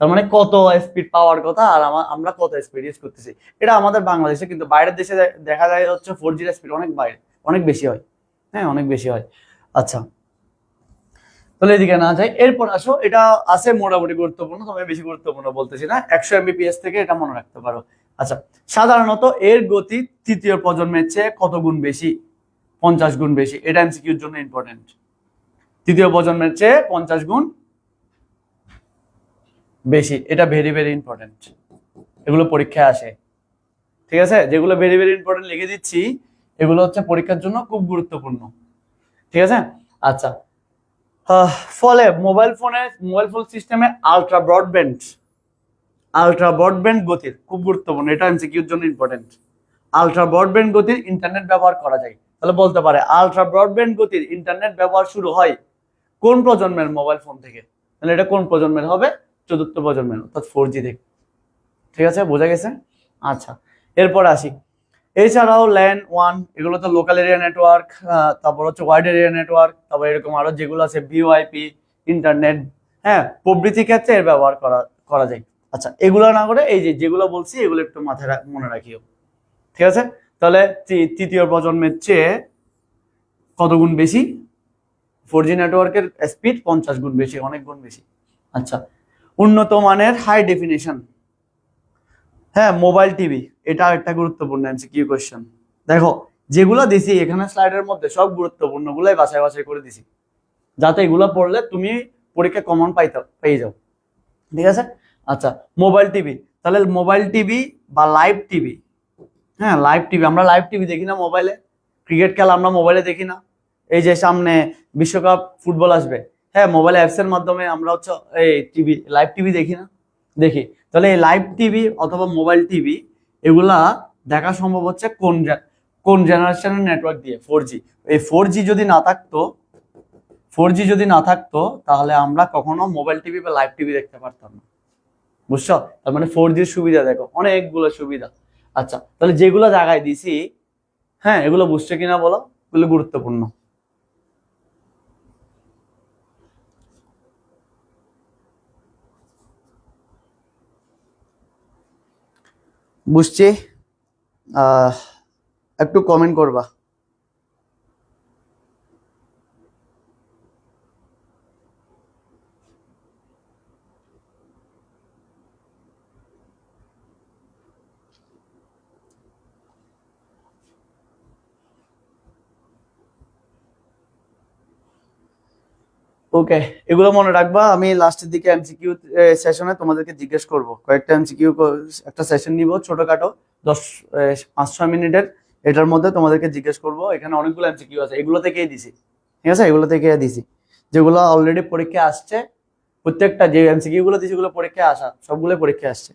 Speaker 1: তার মানে কত স্পিড পাওয়ার কথা, আর আমরা কত স্পিড ইউজ করতেছি। এটা আমাদের বাংলাদেশে, কিন্তু বাইরের দেশে দেখা যায় হচ্ছে 4G এর স্পিড অনেক বেশি হয়। হ্যাঁ, অনেক বেশি হয়। আচ্ছা, তাহলে এদিকে না যাই, এরপর আসো, এটা আছে মোটামুটি গুরুত্বপূর্ণ, তবে বেশি গুরুত্বপূর্ণ বলতেছি না। 100 Mbps থেকে এটা মনে রাখতে পারো। আচ্ছা, সাধারণত এর গতি তৃতীয় প্রজন্মের চেয়ে কত গুণ বেশি? 50 গুণ বেশি। এটা এমসিকিউর জন্য ইম্পর্টেন্ট। তৃতীয় প্রজন্মের চেয়ে 50 গুণ বেশি, এটা ভেরি ভেরি ইম্পর্টেন্ট। এগুলো পরীক্ষায় আসে, ঠিক আছে? যেগুলো ভেরি ভেরি ইম্পর্টেন্ট লিখে দিচ্ছি, এগুলো হচ্ছে পরীক্ষার জন্য খুব গুরুত্বপূর্ণ, ঠিক আছে? আচ্ছা, ফলে মোবাইল ফোন সিস্টেমে আলট্রা ব্রডব্যান্ড গতির, খুব গুরুত্বপূর্ণ, এটা এমসিকিউর জন্য ইম্পর্টেন্ট। আলট্রা ব্রডব্যান্ড গতির ইন্টারনেট ব্যবহার করা যায়। তাহলে বলতে পারে আলট্রা ব্রডব্যান্ড গতির ইন্টারনেট ব্যবহার শুরু হয় কোন প্রজন্মের মোবাইল ফোন থেকে? তাহলে এটা কোন প্রজন্মের হবে? চতুর্থ প্রজন্মের, অর্থাৎ 4G থেকে। ঠিক আছে, বোঝা গেছে? আচ্ছা, এরপর আসি। এছাড়াও ল্যান ওয়ান, এগুলো তো লোকাল এরিয়া নেটওয়ার্ক, তারপর হচ্ছে ওয়াইড এরিয়া নেটওয়ার্ক, তারপর এরকম আরো যেগুলো আছে ভিওআইপি, ইন্টারনেট, হ্যাঁ, প্রভৃতি ক্ষেত্রে এর ব্যবহার করা করা যায়। আচ্ছা, এগুলো না করে এই যে যেগুলো বলছি এগুলো একটু মাথায় মনে রাখিও। ঠিক আছে, তাহলে তৃতীয় প্রজন্মের চেয়ে কত গুণ বেশি? 4G নেটওয়ার্কের স্পিড 50 গুণ বেশি, অনেক গুণ বেশি। আচ্ছা, উন্নত মানের হাই ডেফিনিশন, হ্যাঁ, মোবাইল টিভি, এটা একটা গুরুত্বপূর্ণ এমসিকিউ কোশ্চেন। দেখো, যেগুলো দিছি এখানে স্লাইডের মধ্যে সব গুরুত্বপূর্ণ গুলাই বাছাই বাছাই করে দিছি, যাতে এগুলো পড়লে তুমি পরীক্ষা কমন পেয়ে যাও। ঠিক আছে, আচ্ছা, মোবাইল টিভি, তাহলে মোবাইল টিভি বা লাইভ টিভি, হ্যাঁ, লাইভ টিভি, আমরা লাইভ টিভি দেখি না মোবাইলে? ক্রিকেট খেলা আমরা মোবাইলে দেখি না? এই যে সামনে বিশ্বকাপ ফুটবল আসবে, হ্যাঁ, মোবাইল অ্যাপস এর মাধ্যমে আমরা হচ্ছে এই টিভি, লাইভ টিভি দেখি না? দেখি। তাহলে এই লাইভ টিভি অথবা মোবাইল টিভি এগুলা দেখা সম্ভব হচ্ছে কোন জেনারেশনের নেটওয়ার্ক দিয়ে? 4G। এই 4G যদি না থাকতো, 4G যদি না থাকতো তাহলে আমরা কখনো মোবাইল টিভি বা লাইভ টিভি দেখতে পারতাম না। বুঝছো? তার মানে 4Gর সুবিধা দেখো, অনেকগুলো সুবিধা। আচ্ছা, তাহলে যেগুলো জায়গায় দিছি, হ্যাঁ, এগুলো বুঝছো কিনা বলো? এগুলো গুরুত্বপূর্ণ। বুঝছি, একটু কমেন্ট করবা। ওকে, এগুলো মনে রাখবা। আমি লাস্টের দিকে এমসিকিউ সেশনে তোমাদেরকে জিজ্ঞেস করব, কয়েকটা এমসিকিউ, একটা সেশন নিব ছোটখাটো 5-6 মিনিটের, এটার মধ্যে তোমাদেরকে জিজ্ঞেস করব। এখানে অনেকগুলো এমসিকিউ আছে, এগুলো থেকেই দিছি। ঠিক আছে, এগুলো থেকে দিছি, যেগুলো অলরেডি পরীক্ষায় আসছে। প্রত্যেকটা যে এমসিকিউ গুলো দিছি এগুলো পরীক্ষায় আসা, সবগুলো পরীক্ষায় আসছে।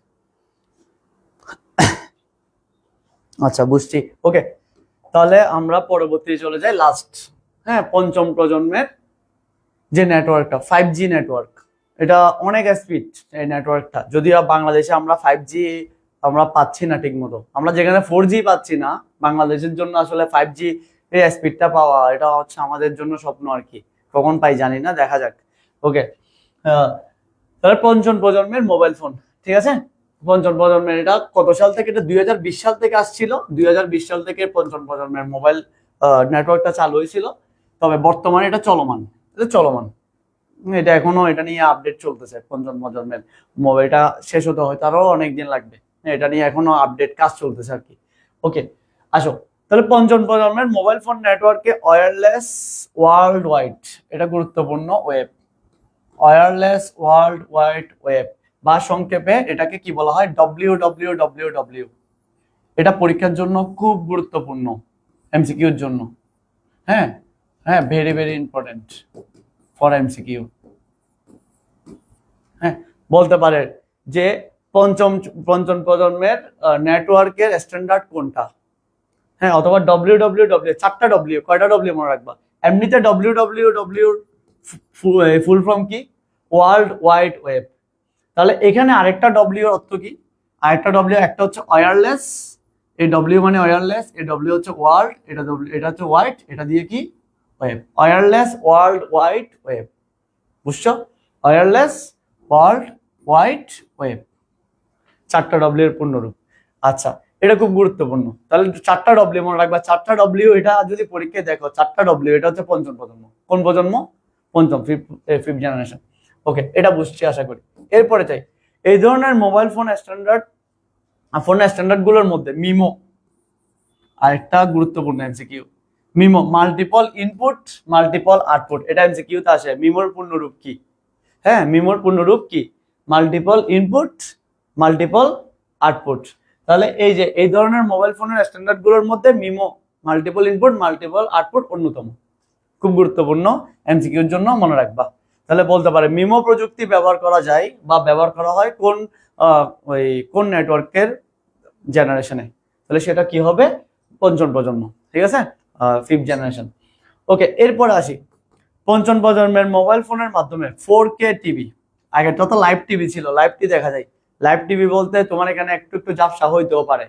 Speaker 1: আচ্ছা, বুঝছি। ওকে, তাহলে আমরা পরবর্তী চলে যাই, লাস্ট, হ্যাঁ, পঞ্চম প্রজন্মের যে নেটওয়ার্কটা 5G নেটওয়ার্ক, এটা অনেক স্পিড এই নেটওয়ার্কটা। যদিও বাংলাদেশে আমরা 5G আমরা পাচ্ছি না ঠিক মতো, আমরা যেখানে 4G পাচ্ছি না, বাংলাদেশের জন্য আসলে 5G এই স্পিডটা পাওয়া, এটা হচ্ছে আমাদের জন্য স্বপ্ন আর কি। কখন পাই জানি না, দেখা যাক। ওকে, তাহলে পঞ্চম প্রজন্মের মোবাইল ফোন, ঠিক আছে, পঞ্চম প্রজন্মের, এটা কত সাল থেকে? এটা 2020 সাল থেকে আসছিল। 2020 সাল থেকে পঞ্চম প্রজন্মের মোবাইল নেটওয়ার্কটা চালু হয়েছিল। তবে বর্তমানে এটা চলমান, এটা এখনো এটা নিয়ে আপডেট চলতেছে। পঞ্চম প্রজন্মের মোবাইলটা শেষ হতে হয়তো আরো অনেকদিন লাগবে, এটা নিয়ে এখনো আপডেট কাজ চলতেছে আর কি। ওকে, আসো, তাহলে পঞ্চম প্রজন্মের মোবাইল ফোন নেটওয়ার্কে ওয়্যারলেস ওয়ার্ল্ড ওয়াইড, এটা গুরুত্বপূর্ণ web, wireless world wide web, বা সংক্ষেপে এটাকে কি বলা হয়? WWW। এটা পরীক্ষার জন্য খুব গুরুত্বপূর্ণ, এমসিকিউর জন্য, হ্যাঁ, হ্যাঁ, very very important for MCQ. হ্যাঁ, বলতে পারে যে পঞ্চম পঞ্চম প্রজন্মের নেটওয়ার্কের স্ট্যান্ডার্ড কোনটা, হ্যাঁ, অথবা WWW, 4টা ডব্লিউ, কয়টা ডব্লিউ মনে রাখবা? এমনিতে WWW ফুল ফর্ম কি? World wide web. তাহলে এখানে আরেকটা ডব্লিউ এর অর্থ কি? আরেকটা ডব্লিউ, একটা হচ্ছে ওয়্যারলেস, এই ডব্লিউ মানে ওয়্যারলেস, এই ডব্লিউ হচ্ছে ওয়ার্ল্ড, এটা ডব্লিউ, এটা হচ্ছে ওয়াইড, এটা দিয়ে কি? Web, wireless world wide web. বুঝছো? ওয়্যারলেস ওয়ার্ল্ড ওয়াইড ওয়েব, 4টা ডব্লিউ এর পূর্ণরূপ। আচ্ছা, এটা খুব গুরুত্বপূর্ণ। তাহলে 4টা ডব্লিউ মনে রাখবা, 4টা ডব্লিউ, এটা যদি পরীক্ষায় দেখো 4টা ডব্লিউ, এটা হচ্ছে পঞ্চম প্রজন্ম। কোন প্রজন্ম? পঞ্চম, ফিফথ জেনারেশন। ওকে, এটা বুঝছি আশা করি। এরপরে চাই, এই ধরনের মোবাইল ফোন স্ট্যান্ডার্ড গুলোর মধ্যে মিমো আরেকটা গুরুত্বপূর্ণ MCQ. MIMO, multiple input multiple output, এটা এমসিকিউ তে আসে। মিমোর পূর্ণরূপ কি? হ্যাঁ, মিমোর পূর্ণরূপ কি? Multiple input multiple output. তাহলে এই যে এই ধরনের মোবাইল ফোনের স্ট্যান্ডার্ড গুলোর মধ্যে MIMO, multiple input multiple output অন্যতম। খুব গুরুত্বপূর্ণ, এমসিকিউর জন্য মনে রাখবা। তাহলে বলতে পারে মিমো প্রযুক্তি ব্যবহার করা যায় বা ব্যবহার করা হয় কোন নেটওয়ার্কের জেনারেশনে? তাহলে সেটা কি হবে? পঞ্চম প্রজন্ম, ঠিক আছে, ফিফথ জেনারেশন। ওকে, এরপর আসি, পঞ্চম প্রজন্মের মোবাইল ফোনের মাধ্যমে 4K টিভি, আগেরটা তো লাইভ টিভি ছিল, লাইভ টি দেখা যায়। লাইভ টিভি বলতে তোমার এখানে একটু একটু ঝাপসা হইতেও পারে,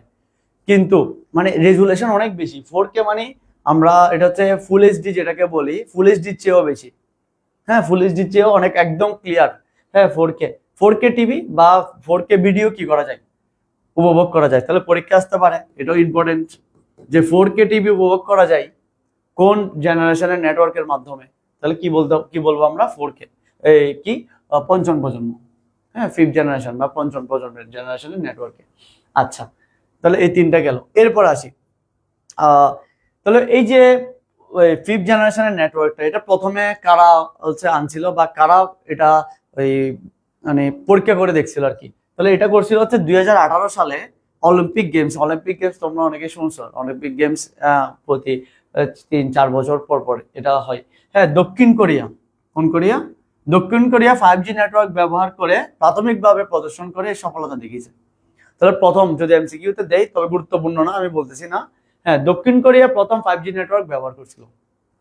Speaker 1: কিন্তু মানে রেজুলেশন অনেক বেশি। 4K মানে আমরা এটা হচ্ছে ফুল এইচডি যেটাকে বলি, ফুল এইচডির চেয়েও বেশি। হ্যাঁ, ফুল এইচডির চেয়েও অনেক একদম ক্লিয়ার। হ্যাঁ, 4K টিভি বা 4K ভিডিও কি করা যায়, উপভোগ করা যায়। তাহলে পরীক্ষা আসতে পারে, এটাও ইম্পর্টেন্ট যে 4K টিভি উপভোগ করা যায় কোন জেনারেশনের নেটওয়ার্কের মাধ্যমে। তাহলে কি বলবো আমরা, 4K এই কি পঞ্চম প্রজন্ম, হ্যাঁ, ফিফথ জেনারেশন বা পঞ্চম প্রজন্মের জেনারেশনের নেটওয়ার্কে। আচ্ছা, তাহলে এই তিনটা গেল। এরপর আসি, তাহলে এই যে ফিফথ জেনারেশনের নেটওয়ার্কটা, এটা প্রথমে কারা হচ্ছে আনছিল বা কারা এটা ওই মানে পরীক্ষা করে দেখছিল আর কি। তাহলে এটা করছিল হচ্ছে 2018 সালে অলিম্পিক গেমস। অলিম্পিক গেমস তোমরা অনেকে শুনছো, অলিম্পিক গেমস প্রতি 3-4 বছর পর পর এটা হয়। হ্যাঁ, দক্ষিণ কোরিয়া, কোন কোরিয়া? দক্ষিণ কোরিয়া 5G নেটওয়ার্ক ব্যবহার করে প্রাথমিকভাবে প্রদর্শন করে সফলতা দেখিয়েছে। তাহলে প্রথম যদি এমসিকিউতে দেই, তবে গুরুত্বপূর্ণ না, আমি বলতেছি না। হ্যাঁ, দক্ষিণ কোরিয়া প্রথম 5G নেটওয়ার্ক ব্যবহার করছিল,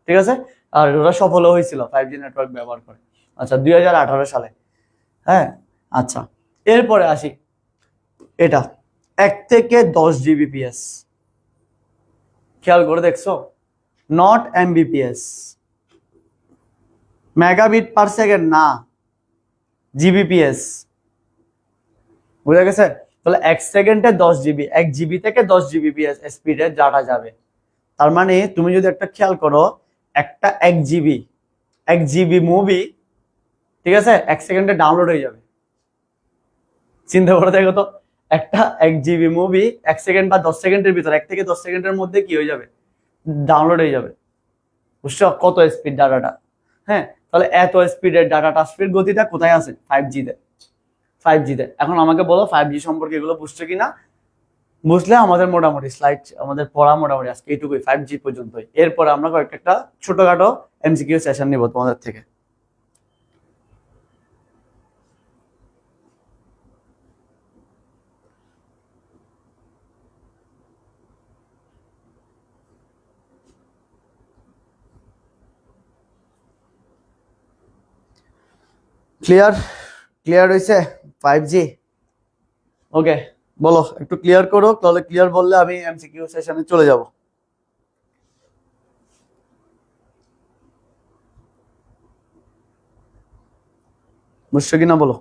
Speaker 1: ঠিক আছে, আর ওরা সফল হয়েছিল 5G নেটওয়ার্ক ব্যবহার করে। আচ্ছা, 2018 সালে। হ্যাঁ, আচ্ছা, এরপরে আসি, এটা 1 থেকে 10 Gbps, খেয়াল করে দেখছো, not Mbps, megabit per second না, জিবিপিএস, বুঝা গেছে? তাহলে 1 সেকেন্ডে 10 জিবি, 1 জিবি থেকে 10 জিবিপিএস স্পিডে ডাটা যাবে। তার মানে তুমি যদি একটা খেয়াল করো, একটা 1 জিবি মুভি, ঠিক আছে, 1 সেকেন্ডে ডাউনলোড হয়ে যাবে। চিন্তা করে দেখো তো, একটা 1 জিবি মুভি 1 সেকেন্ড বা 10 সেকেন্ডের ভিতর, 1 থেকে 10 সেকেন্ডের মধ্যে কি হয়ে যাবে, ডাউনলোড হয়ে যাবে। বুঝছো কত স্পিড ডাটাটা? হ্যাঁ, তাহলে এত স্পিডের ডাটা ট্রান্সফার গতিটা কোথায় আছে? 5G-তে। 5G-তে। এখন আমাকে বলো 5G সম্পর্কে এগুলো বুঝছো কিনা? বুঝলে আমাদের মোটামুটি স্লাইড, আমাদের পড়া মোটামুটি আজকে এইটুকুই, 5G পর্যন্তই। এরপরে আমরা কয়েকটা ছোটখাটো এমসিকিউ সেশন নিব তোমাদের থেকে। ক্লিয়ার? ক্লিয়ার হয়েছে 5G? ওকে, বলো একটু ক্লিয়ার করো, তাহলে ক্লিয়ার বললে আমি এমসিকিউ সেশনে চলে যাব। বুঝছো কিনা বলো।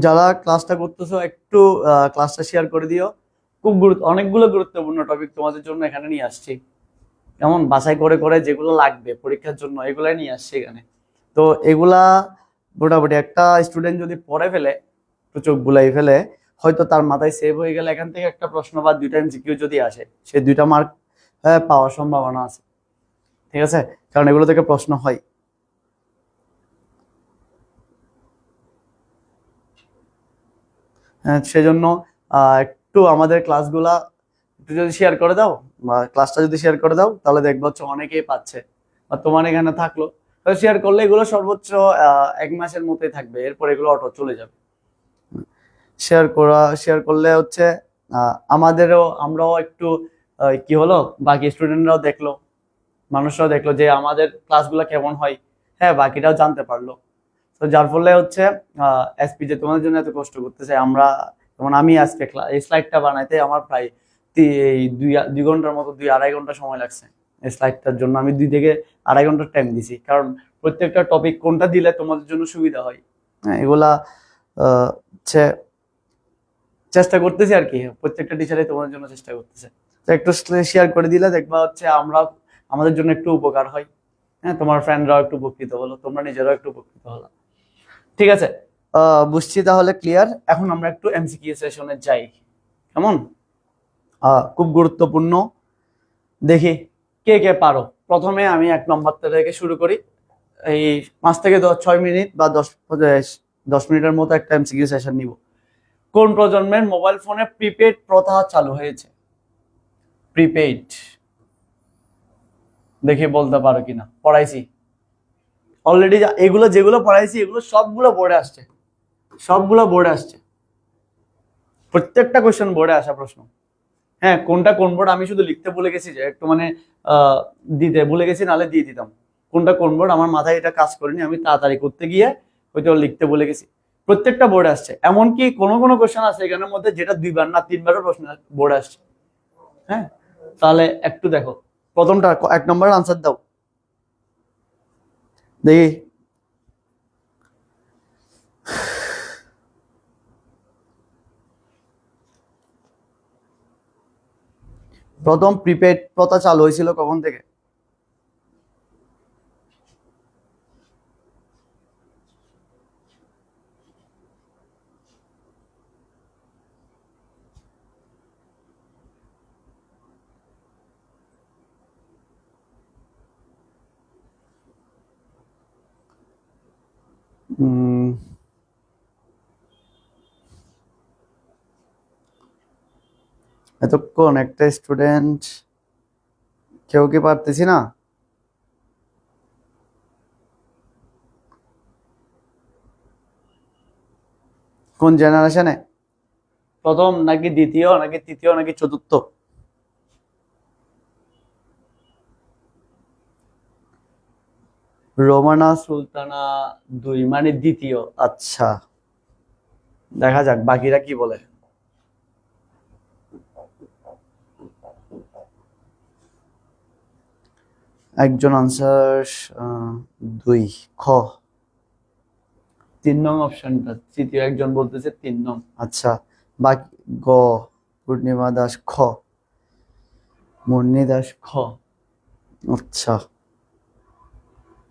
Speaker 1: যারা ক্লাসটা করতেছো একটু ক্লাসটা শেয়ার করে দিও। খুব অনেকগুলো গুরুত্বপূর্ণ টপিক তোমাদের জন্য এখানে নিয়ে আসছি, কেমন বাছাই করে করে যেগুলো লাগবে পরীক্ষার জন্য এগুলাই নিয়ে আসছি এখানে। তো এগুলা মোটামুটি একটা স্টুডেন্ট যদি পড়ে ফেলে, একটু চোখ বুলাই ফেলে, হয়তো তার মাথায় সেভ হয়ে গেলে এখান থেকে একটা প্রশ্ন বা 2টা এমসিকিউ যদি আসে, সে 2টা মার্ক পাওয়ার সম্ভাবনা আছে, ঠিক আছে, কারণ এগুলো থেকে প্রশ্ন হয়। সেজন্য একটু আমাদের ক্লাসগুলা একটু যদি শেয়ার করে দাও, বা ক্লাসটা যদি শেয়ার করে দাও, তাহলে দেখবো হচ্ছে অনেকেই পাচ্ছে, বা তোমার এখানে থাকলো, তাহলে শেয়ার করলে এগুলো সর্বোচ্চ 1 মাসের মতোই থাকবে, এরপর এগুলো অটো চলে যাবে। শেয়ার করলে হচ্ছে আমরাও একটু কি হলো, বাকি স্টুডেন্টরাও দেখলো, মানুষরাও দেখলো যে আমাদের ক্লাসগুলো কেমন হয়, হ্যাঁ, বাকিরাও জানতে পারলো। তো যার ফলে হচ্ছে এসপি যে তোমাদের জন্য এত কষ্ট করতেছে, আমরা যেমন আমি আজকে এই স্লাইডটা বানাইতে আমার প্রায় 2 ঘন্টার মতো, 2-2.5 ঘন্টা সময় লাগছে। এই স্লাইডটার জন্য আমি 2 থেকে 2.5 ঘন্টা টাইম দিছি, কারণ প্রত্যেকটা টপিক কোনটা দিলে তোমাদের জন্য সুবিধা হয়, হ্যাঁ, এগুলা হচ্ছে চেষ্টা করতেছি আর কি, প্রত্যেকটা টিচারই তোমাদের জন্য চেষ্টা করতেছে। তো একটু শেয়ার করে দিলে দেখবা হচ্ছে আমাদের জন্য একটু উপকার হয়, হ্যাঁ, তোমার ফ্রেন্ডরাও একটু উপকৃত হলো, তোমরা নিজেরাও একটু উপকৃত হলো। ঠিক আছে, বুঝছি, তাহলে ক্লিয়ার। এখন আমরা একটু এমসিকিউ সেশনে যাই, কেমন? খুব গুরুত্বপূর্ণ, দেখি কে কে পারো। প্রথমে আমি 1 নম্বর থেকে শুরু করি, এই 5 থেকে 6 মিনিট বা 10 মিনিটের মতো একটা এমসিকিউ সেশন নিব। কোন প্রজন্মের মোবাইল ফোনে প্রিপেড প্রথা চালু হয়েছে? প্রিপেড, দেখে বলতে পারো কিনা? পড়াইছি অলরেডি, এগুলো যেগুলো পড়াইছি এগুলো সবগুলো বোর্ডে আসছে, সবগুলো বোর্ডে আসছে, প্রত্যেকটা কোশ্চেন বোর্ডে আসা প্রশ্ন। হ্যাঁ, কোনটা কোন বোর্ড আমি শুধু লিখতে ভুলে গেছি, যে একটু মানে দিতে ভুলে গেছি, নাহলে দিয়ে দিতাম। কোনটা কোন বোর্ড আমার মাথায় এটা কাজ করেনি, আমি তাড়াতাড়ি করতে গিয়ে হয়তো লিখতে ভুলে গেছি। প্রত্যেকটা বোর্ডে আসছে, এমনকি কোনো কোনো কোশ্চেন আছে এখানের মধ্যে যেটা 2বার না 3বারও প্রশ্ন বোর্ডে আসছে। হ্যাঁ, তাহলে একটু দেখো, প্রথমটা 1 নম্বরের আনসার দাও দেখি। প্রথম প্রিপেড প্রথা চালু হয়েছিল কখন থেকে? এতক্ষণ একটা স্টুডেন্ট, কেউ কি পারতেছি না? কোন জেনারেশনে? প্রথম নাকি দ্বিতীয় নাকি তৃতীয় নাকি চতুর্থ? রোমানা সুলতানা 2 মানে দ্বিতীয়। আচ্ছা, দেখা যাক বাকিরা কি বলে। একজন আনসার 2, খ 3 নং অপশনটা, তৃতীয় একজন বলতেছে 3 নং। আচ্ছা, বাকি গ পূর্ণিমা দাস, খ মুন্নি দাস, খ। আচ্ছা,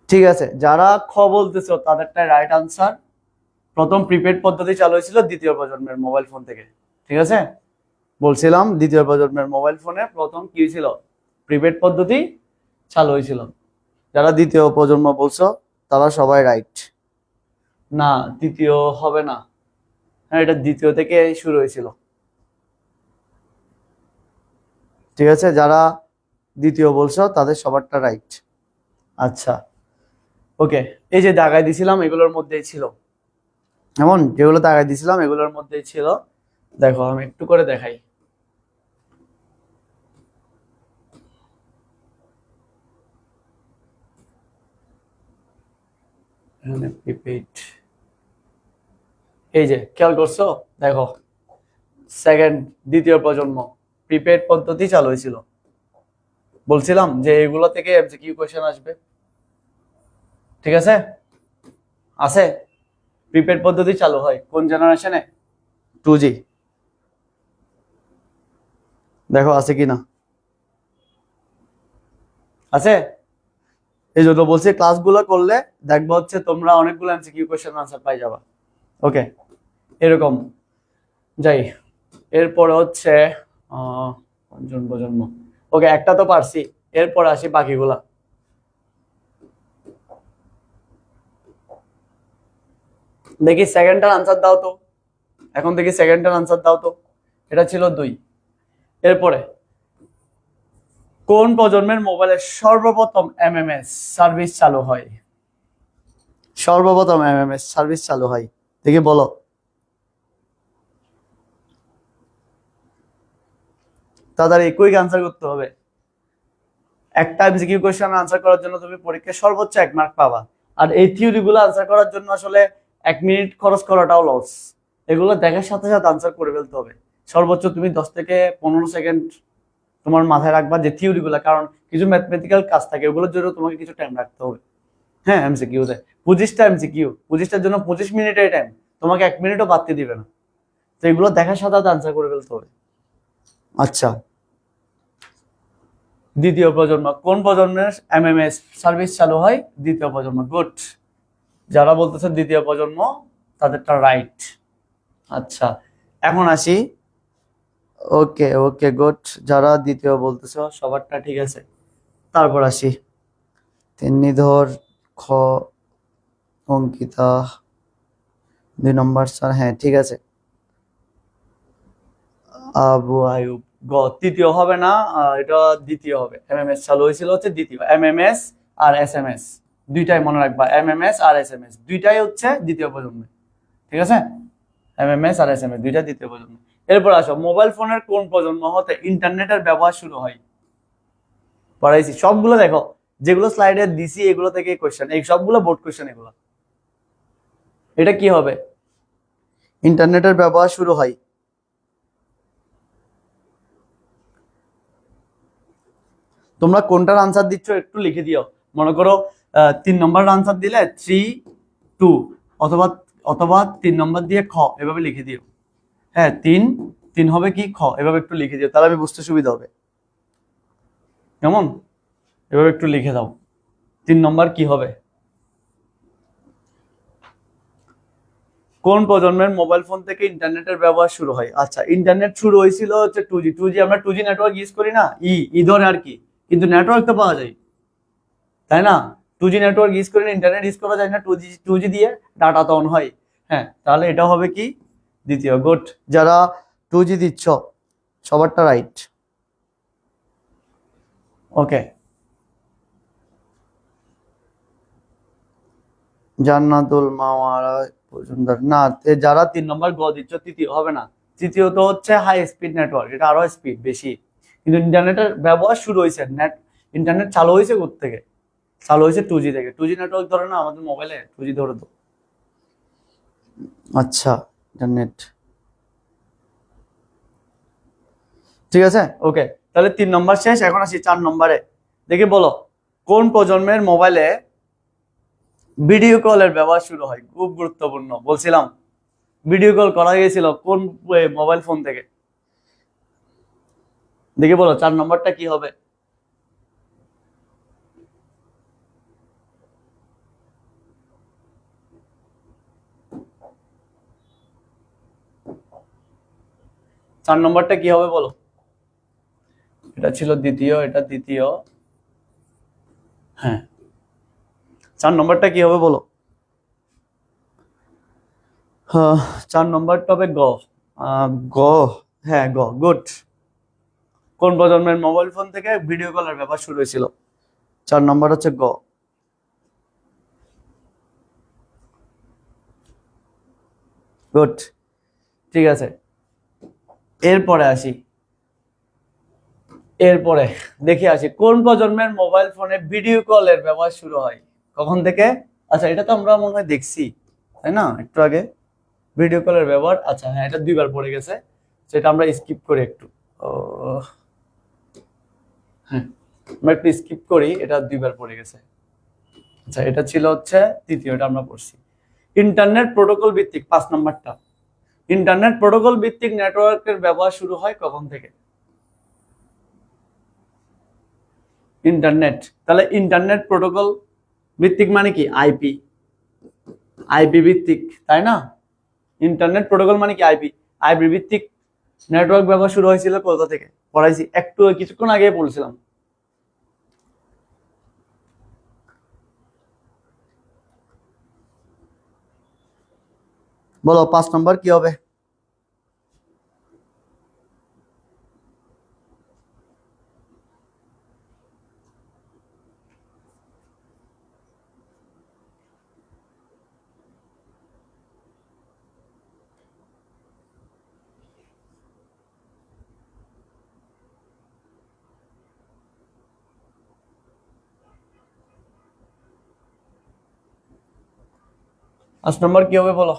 Speaker 1: ঠিক আছে, যারা খ বলতেছো তাদেরটা রাইট আনসার। প্রথম প্রিপেড পদ্ধতি চালু হয়েছিল দ্বিতীয় প্রজন্মের মোবাইল ফোন থেকে। ঠিক আছে, বলছিলাম দ্বিতীয় প্রজন্মের মোবাইল ফোনে প্রথম কি হয়েছিল? প্রিপেড পদ্ধতি চালু হয়েছিল। যারা দ্বিতীয় প্রজন্ম বলছো তারা সবাই রাইট। না, তৃতীয় হবে না, হ্যাঁ এটা দ্বিতীয় থেকে শুরু হয়েছিল। ঠিক আছে, যারা দ্বিতীয় বলছো তাদের সবারটা রাইট। আচ্ছা, ওকে, এই যে দাগায় দিছিলাম এগুলোর মধ্যেই ছিল, এমন যেগুলো দাগায় দিছিলাম এগুলোর মধ্যেই ছিল। দেখো আমি একটু করে দেখাই। প্রিপেড, এই যে খেয়াল করছো, দেখো সেকেন্ড, দ্বিতীয় প্রজন্ম প্রিপেড পদ্ধতি চালু হয়েছিল। বলছিলাম যে এগুলো থেকে এমসিকিউ কোশ্চেন আসবে। ঠিক আছে, আছে। প্রিপেড পদ্ধতি চালু হয় কোন জেনারেশনে? 2G। দেখো আছে কিনা, আছে। এই জন্য বলছি ক্লাসগুলো করলে দেখবো হচ্ছে তোমরা অনেকগুলো এমসিকিউ কোশ্চেন আনসার পাই যাবা। ওকে, এরকম যাই। এরপরে হচ্ছে পঞ্চম প্রজন্ম, ওকে একটা তো পারছি, এরপর আসি বাকিগুলা। দেখি সেকেন্ডটার আনসার দাও তো, এখন দেখি সেকেন্ডটার আনসার দাও তো। এটা ছিল 2। এরপরে কোন প্রজন্মের মোবাইলে সর্বপ্রথম এমএমএস সার্ভিস চালু হয়? সর্বপ্রথম এমএমএস সার্ভিস চালু হয়, দেখি বলো। তাড়াতাড়ি কুইক আনসার করতে হবে। একটা এমসিকিউ কোশ্চেন আনসার করার জন্য তুমি পরীক্ষায় সর্বোচ্চ 1 মার্ক পাবা। আর এই থিওরিগুলো আনসার করার জন্য আসলে 1 মিনিট খরচ করাটাও লস। এগুলো দেখার সাথে সাথে আনসার করে ফেলতে হবে। সর্বোচ্চ তুমি 10 থেকে 15 সেকেন্ড তোমার মাথায় রাখবা যে থিওরিগুলো, কারণ কিছু ম্যাথমেটিক্যাল কাজ থাকে ওগুলোর জন্য তোমাকে কিছু টাইম রাখতে হবে। হ্যাঁ, এমসিকিউ তে 25টা এমসিকিউ, 25টার জন্য 25 মিনিটের টাইম, তোমাকে 1 মিনিটও বাড়তে দিবে না। তো এগুলো দেখার সাথে সাথে আনসার করে ফেলতে হবে। আচ্ছা, দ্বিতীয় প্রজন্ম, কোন প্রজন্মের এমএমএস সার্ভিস চালু হয়? দ্বিতীয় প্রজন্ম, গুড। যারা বলতেছে দ্বিতীয় প্রজন্ম তাদেরটা রাইট। আচ্ছা, এখন আসি। ওকে ওকে, গুড, যারা দ্বিতীয় বলতেছো সবারটা ঠিক আছে। তারপর আসি তিন্নিধর, খ অঙ্কিতা 2 নম্বর স্যার, হ্যাঁ ঠিক আছে। আবু আয়ুব। গ, তৃতীয় হবে না, এটা দ্বিতীয় হবে। এমএমএস চালু হয়েছিল হচ্ছে দ্বিতীয়। এমএমএস আর এসএমএস দুইটাই মনে রাখবা, এমএমএস আর এসএমএস দুইটাই হচ্ছে দ্বিতীয় প্রজন্মে, ঠিক আছে? এমএমএস আর এসএমএস দুইটা দ্বিতীয় প্রজন্ম। এরপর আসো, মোবাইল ফোনের কোন প্রজন্ম হতে ইন্টারনেটের ব্যবহার শুরু হয়? পড়াইছি সবগুলো, দেখো যেগুলো স্লাইডে দিছি এগুলো থেকে কোশ্চেন, এই সবগুলো বোর্ড কোশ্চেন এগুলো। এটা কি হবে? ইন্টারনেটের ব্যবহার শুরু হয়, তোমরা কোনটার আনসার দিচ্ছ একটু লিখে দিও। মনে করো 3 নম্বর আনসার দিলে 3, 2, অথবা অথবা 3 নম্বর দিয়ে খ, এভাবে লিখে দিও। হ্যাঁ, 3 3 হবে কি খ, এভাবে একটু লিখে দিও, তাহলে আমি বুঝতে সুবিধা হবে। কেমন? এভাবে একটু লিখে দাও 3 নম্বর কি হবে। কোন প্রজন্মের মোবাইল ফোন থেকে ইন্টারনেটের ব্যবহার শুরু হয়? আচ্ছা, ইন্টারনেট শুরু হয়েছিল হচ্ছে 2G। 2G আমরা 2G নেটওয়ার্ক ইউজ করি না, ই ধরে আর কি, কিন্তু নেটওয়ার্ক তো পাওয়া যায়, তাই না? 2G নেটওয়ার্ক ইউজ করে ইন্টারনেট ইউজ করা যায় না, 2G দিয়ে ডাটা তো অন হয়। হ্যাঁ, তাহলে এটা হবে কি দ্বিতীয়। গুড, যারা 2G দিচ্ছ সবারটা রাইট। ওকে, জান্নাতুল মাওয়ারা মজুমদার না, যারা 3 নম্বর গ দিচ্ছ তৃতীয় হবে না। তৃতীয় তো হচ্ছে হাই স্পিড নেটওয়ার্ক, এটা আরো স্পিড বেশি, কিন্তু ইন্টারনেটের ব্যবহার শুরু হয়েছে, ইন্টারনেট চালু হয়েছে থেকে, চালু হয়েছে 2G থেকে। 2G নেটওয়ার্ক ধরে না আমাদের মোবাইলে, 2G ধরে তো। আচ্ছা, ইন্টারনেট ঠিক আছে। ওকে, তাহলে 3 নম্বর শেষ, এখন আসি 4 নম্বরে। দেখি বলো, কোন প্রজন্মের মোবাইলে ভিডিও কলের ব্যবহার শুরু হয়? খুব গুরুত্বপূর্ণ, বলছিলাম ভিডিও কল করা গিয়েছিল কোন মোবাইল ফোন থেকে। দেখি বলো 4 নম্বরটা কি হবে? চার নম্বরটা কি হবে বলো? এটা ছিল দ্বিতীয়, এটা দ্বিতীয়। হ্যাঁ, 4 নম্বরটা কি হবে বলো? 4 নম্বরটা হবে গ। গ, হ্যাঁ গ, গুড। কোন প্রজন্মের মোবাইল ফোন থেকে ভিডিও কলের ব্যবহার শুরু হয়েছিল? 4 নম্বর হচ্ছে গ। গুড, ঠিক আছে। এরপরে আসি, এরপরে দেখে আসি কোন প্রজন্মের মোবাইল ফোনে ভিডিও কলের ব্যবহার শুরু হয় কখন থেকে? আচ্ছা, এটা তো আমরা মনে হয় দেখছি, তাই না, একটু আগে ভিডিও কলের ব্যবহার। আচ্ছা হ্যাঁ, এটা 2বার পড়ে গেছে, সেটা আমরা স্কিপ করি একটু। হ্যাঁ, আমরা একটু স্কিপ করি, এটা 2বার পড়ে গেছে। আচ্ছা, এটা ছিল হচ্ছে তৃতীয়, এটা আমরা পড়ছি। ইন্টারনেট প্রোটোকল ভিত্তিক 5 নম্বরটা, ইন্টারনেট প্রোটোকল ভিত্তিক নেটওয়ার্কের ব্যবহার শুরু হয় কখন থেকে? ইন্টারনেট, তাহলে ইন্টারনেট প্রোটোকল ভিত্তিক মানে কি? আইপি, আইপি ভিত্তিক, তাই না? ইন্টারনেট প্রোটোকল মানে কি? আইপি, আইপি ভিত্তিক নেটওয়ার্ক ব্যবহার শুরু হয়েছিল কোথা থেকে? পড়াইছি একটু, কিছুক্ষণ আগে বলছিলাম। বলো 5 নম্বর কি হবে? পাঁচ নম্বর কি হবে বলো?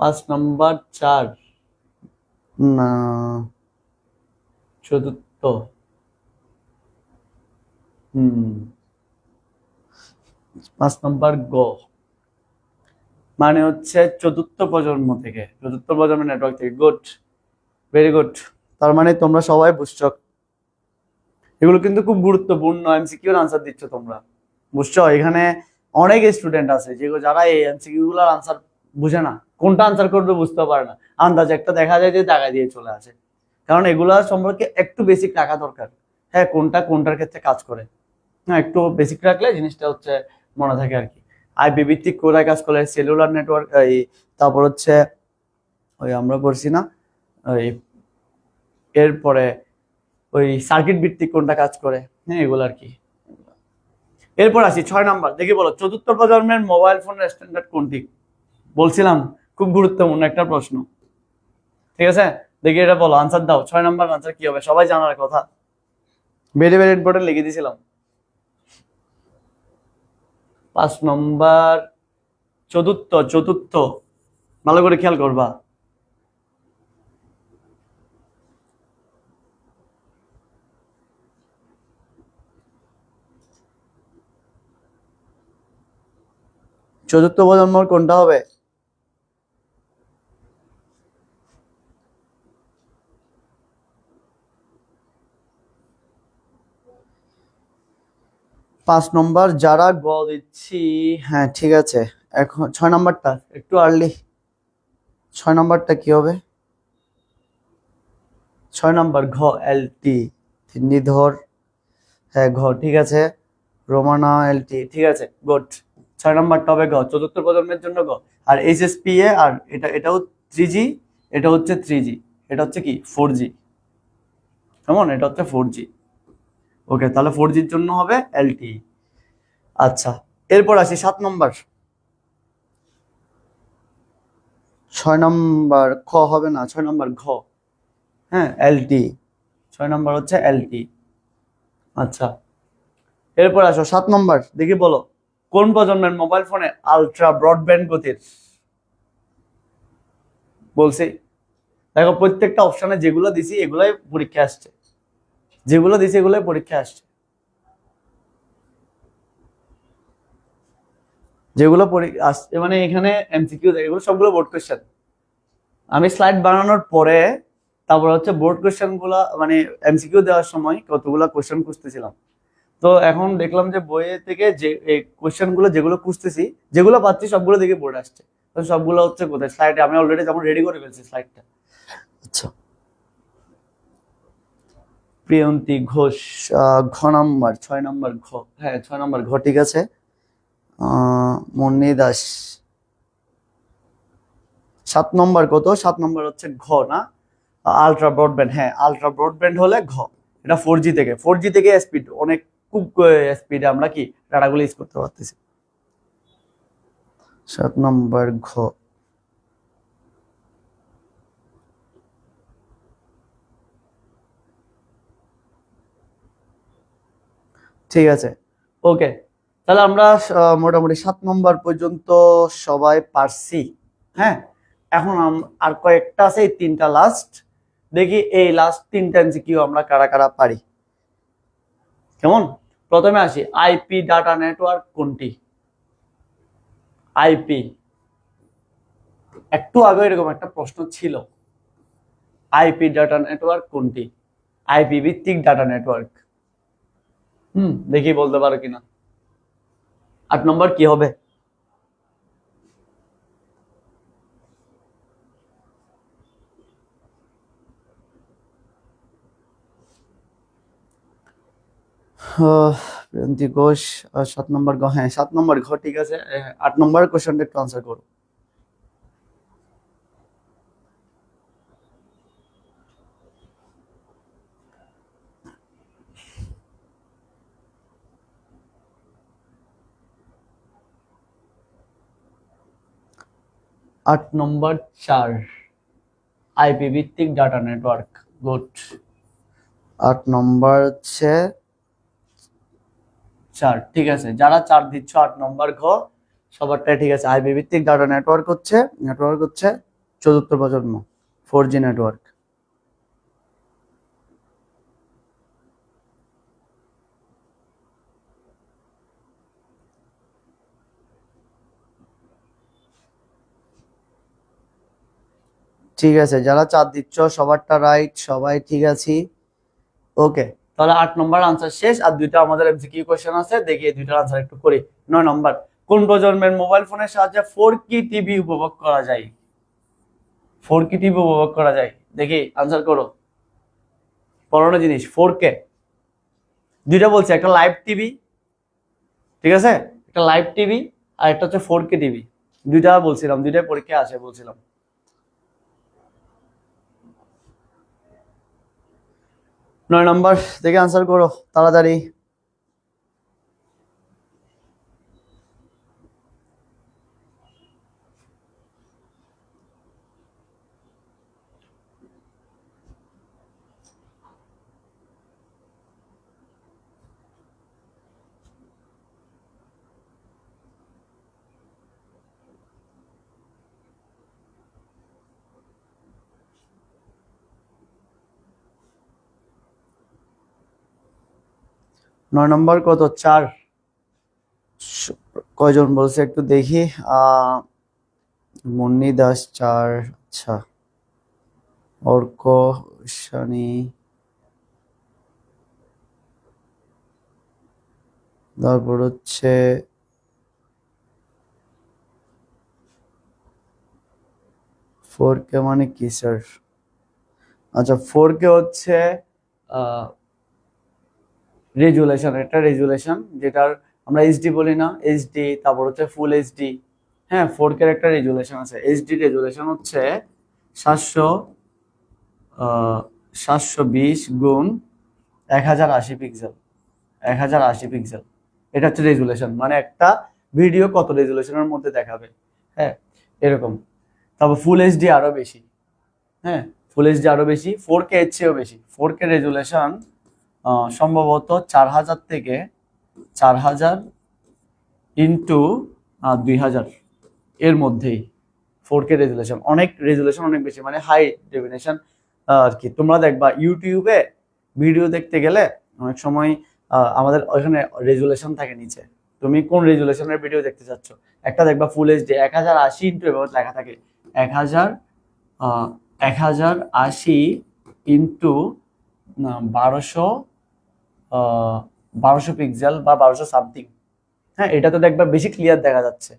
Speaker 1: পাঁচ নম্বর 4 না, চতুর্থ। হুম, 5 নম্বর গ মানে হচ্ছে চতুর্থ প্রজন্ম থেকে, চতুর্থ প্রজন্মের নেটওয়ার্ক থেকে। Good, very good. তার মানে তোমরা সবাই বুঝছো, এগুলো কিন্তু খুব গুরুত্বপূর্ণ এমসিকিউর আনসার দিচ্ছ তোমরা, বুঝছো? এখানে অনেক স্টুডেন্ট আছে যেগুলো, যারা এই এমসিকিউ গুলোর আনসার বুঝে না, কোনটা আনসার করবে বুঝতে পারে না, আন্দাজ একটা দেখা যায় যে জায়গা দিয়ে চলে আসে। কারণ এগুলা সম্পর্কে একটু বেসিক রাখা দরকার। হ্যাঁ, কোনটা কোনটার ক্ষেত্রে কাজ করে, হ্যাঁ একটু বেসিক রাখলে জিনিসটা হচ্ছে মনে থাকে আর কি। আইপি ভিত্তিক কোথায় কাজ করে? সেলুলার নেটওয়ার্ক, এই তারপর হচ্ছে ওই আমরা পড়ছি না ওই, এরপরে ওই সার্কিট ভিত্তিক কোনটা কাজ করে, হ্যাঁ এগুলো আর কি। এরপর আসি 6 নাম্বার, দেখি বলো চতুর্থ প্রজন্মের মোবাইল ফোনের স্ট্যান্ডার্ড কোনটি? বলছিলাম খুব গুরুত্বপূর্ণ একটা প্রশ্ন, ঠিক আছে? দেখি এটা বলো, আনসার দাও। 6 নাম্বার আনসার কি হবে? সবাই জানার কথা, ভেরি ভেরি ইম্পর্টেন্ট লিখে দিয়েছিলাম। 5 নম্বর চতুর্থ, চতুর্থ ভালো করে খেয়াল করবা। চতুর্থ প্রজন্মর কোনটা হবে? পাঁচ নম্বর যারা গ দিচ্ছি, হ্যাঁ ঠিক আছে। এখন 6 নম্বরটা একটু আর্লি। 6 নম্বরটা কি হবে? 6 নম্বর ঘ, এলটি ধর, হ্যাঁ ঘ ঠিক আছে, রোমানা এলটি ঠিক আছে, গুড। 6 নম্বরটা হবে ঘ, চতুর্থ প্রজন্মের জন্য ঘ। আর এইচএসপিএ, আর এটাও 3G, এটা হচ্ছে 3G, এটা হচ্ছে কি 4G, কেমন? এটা হচ্ছে 4G। ওকে, তাহলে 4Gর জন্য হবে এলটি। আচ্ছা, এরপর আসি 7 নম্বর। 6 নম্বর খ হবে না, 6 নম্বর ঘ, হ্যাঁ এলটি। 6 নম্বর হচ্ছে এলটি। আচ্ছা, এরপর আসো 7 নম্বর, দেখি বলো কোন প্রজন্মের মোবাইল ফোনে আলট্রা ব্রডব্যান্ড গতির? বলছি, দেখো প্রত্যেকটা অপশনে যেগুলো দিছি এগুলাই পরীক্ষা আসছে, যেগুলো দিছি এগুলাই পরীক্ষা আসছে, যেগুলো আসছে মানে এখানে এমসিকিউ, এগুলো সবগুলো বোর্ড কোশ্চেন। আমি স্লাইড বানানোর পরে তারপর হচ্ছে বোর্ড কোশ্চেন গুলা মানে এমসিকিউ দেওয়ার সময় কতগুলা কোশ্চেন খুঁজতেছিলাম। তো এখন দেখলাম যে বইয়ে থেকে যে কোশ্চেন গুলো যেগুলো খুঁজতেছি, যেগুলো পাচ্ছি সবগুলো দেখে বোর্ড আসছে। তো সবগুলো হচ্ছে কোথায়? স্লাইডে আমি অলরেডি যেমন রেডি করে ফেলছি স্লাইডটা। আচ্ছা, প্রিয়ন্তী ঘোষ, ঘ নাম্বার 6 নাম্বার ঘ, হ্যাঁ 6 নাম্বার ঘ ঠিক আছে। মুন্নি দাস 7 নম্বর কত? 7 নম্বর হচ্ছে ঘ না, আলট্রা ব্রডব্যান্ড, হ্যাঁ আলট্রা ব্রডব্যান্ড হলে ঘ। এটা 4G থেকে, 4G থেকে স্পিড অনেক, খুব স্পিডে আমরা কি ডাটাগুলো ইউজ করতে পারতেছি। 7 নম্বর ঘ। ঠিক আছে, ওকে, তাহলে আমরা মোটামুটি 7 নম্বর পর্যন্ত সবাই পারছি। হ্যাঁ, এখন আর কয়েকটা আছে, এই 3টা লাস্ট। দেখি এই লাস্ট 3টা এমসিকিউ আমরা কারা কারা পারি, কেমন? প্রথমে আসি, আইপি ডাটা নেটওয়ার্ক কোনটি? আইপি, একটু আগে এরকম একটা প্রশ্ন ছিল, আইপি ডাটা নেটওয়ার্ক কোনটি? আইপি ভিত্তিক ডাটা নেটওয়ার্ক, দেখি বলতে পারো কিনা। 8 নম্বর কি হবে? প্রিয়ন্তী ঘোষ, 7 নম্বর ঘ, হ্যাঁ 7 নম্বর ঘ ঠিক আছে। 8 নম্বর কোশ্চেনটা একটু আনসার করো। আট নম্বর 4, আইপি ভিত্তিক ডাটা নেটওয়ার্ক, গুড। 8 নম্বর হচ্ছে 4 ঠিক আছে, যারা 4 দিচ্ছ 8 নম্বর ঘ সবারটাই ঠিক আছে। আইপি ভিত্তিক ডাটা নেটওয়ার্ক হচ্ছে চতুর্থ প্রজন্ম 4G নেটওয়ার্ক। ঠিক আছে, যারা 4 দিচ্ছ সবারটা রাইট, সবাই ঠিক আছে। ওকে, তাহলে 8 নম্বর আনসার শেষ। আর 2টা আমাদের এমসিকিউ কোশ্চেন আছে, দেখি এই 2টার আনসার একটু করি। 9 নম্বর, কোন প্রজন্মের মোবাইল ফোনের সাহায্যে 4K টিভি উপভোগ করা যায়? 4K টিভি উপভোগ করা যায়, দেখি আনসার করো। পড়ানো জিনিস 4K, 2টা বলছে, একটা লাইভ টিভি, ঠিক আছে, একটা লাইভ টিভি আর একটা হচ্ছে 4K টিভি। দুইটা বলছিলাম, দুইটাই পরীক্ষা আসে বলছিলাম। 9 নম্বর থেকে আনসার করো তাড়াতাড়ি। নয় নম্বর কত? 4। কয়জন বলছে একটু দেখি। মুন্নি দাস 4, আচ্ছা। অর্ক সানি, তারপর হচ্ছে 4K মানে কি স্যার? আচ্ছা 4K হচ্ছে রেজুলেশন, একটা রেজুলেশন যেটার আমরা এইচডি বলি না, এইচডি, তারপর হচ্ছে ফুল এইচডি। হ্যাঁ 4K এর একটা রেজুলেশন আছে। এইচডি রেজুলেশন হচ্ছে 720 গুণ 1080 পিক্সেল, 1080 পিক্সেল। এটা হচ্ছে রেজুলেশন, মানে একটা ভিডিও কত রেজুলেশনের মধ্যে দেখাবে। হ্যাঁ এরকম। তারপর ফুল এইচডি আরো বেশি। হ্যাঁ ফুল এইচডি আরো বেশি, 4K এর চেয়েও বেশি। 4K রেজুলেশন সম্ভবত 4000 থেকে 4000 ইন্টু 2000 এর মধ্যেই 4K রেজুলেশন। অনেক রেজুলেশন অনেক বেশি, মানে হাই ডেফিনেশন আর কি। তোমরা দেখবা ইউটিউবে ভিডিও দেখতে গেলে অনেক সময় আমাদের ওইখানে রেজুলেশন থাকে নিচে, তুমি কোন রেজুলেশনের ভিডিও দেখতে চাচ্ছ। একটা দেখবা ফুল এইচডি 1080 ইন্টু এভাবে লেখা থাকে 1000 1080 ইন্টু 1200 1200 পিক্সেল বা 1200 সামথিং। হ্যাঁ এটা তো দেখবা বেশি ক্লিয়ার দেখা যাচ্ছে,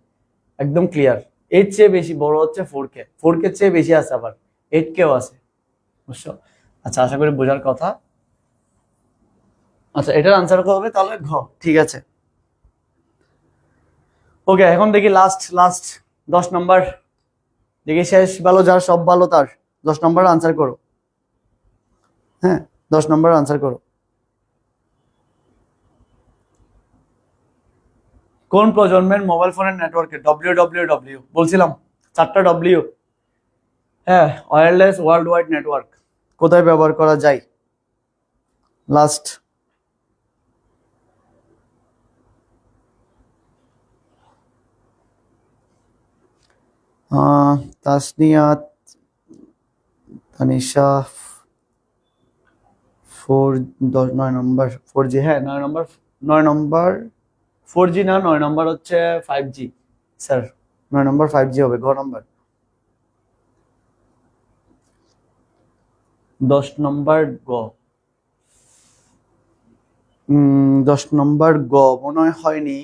Speaker 1: একদম ক্লিয়ার। এর চেয়ে বেশি বড় হচ্ছে 4K, 4K এর চেয়ে বেশি আছে, আবার 8Kও আছে, বুঝছো? আচ্ছা আশা করি বোঝার কথা। আচ্ছা এটার আনসার হবে তাহলে ঘ। ঠিক আছে ওকে, এখন দেখি লাস্ট লাস্ট 10 নম্বর দেখি। শেষ ভালো যার সব ভালো তার। 10 নম্বর আনসার করো। হ্যাঁ 10 নম্বর আনসার করো। কোন প্রজন্মের মোবাইল ফোনের নেটওয়ার্কে ডব্লিউ বলছিলাম, 4টা ডব্লিউ। হ্যাঁ ওয়্যারলেস ওয়ার্ল্ড ওয়াইড নেটওয়ার্ক কোথায় ব্যবহার করা যায়? লাস্ট। তাসনিয়াত, তানিশা 9 নম্বর 4G। হ্যাঁ 9 নম্বর, 9 নম্বর 4G না, 9 নম্বর হচ্ছে 5G স্যার। 9 নম্বর 5G হবে, ঘ নম্বর। 10 নম্বর গ। 10 নম্বর গ মনে হয়নি,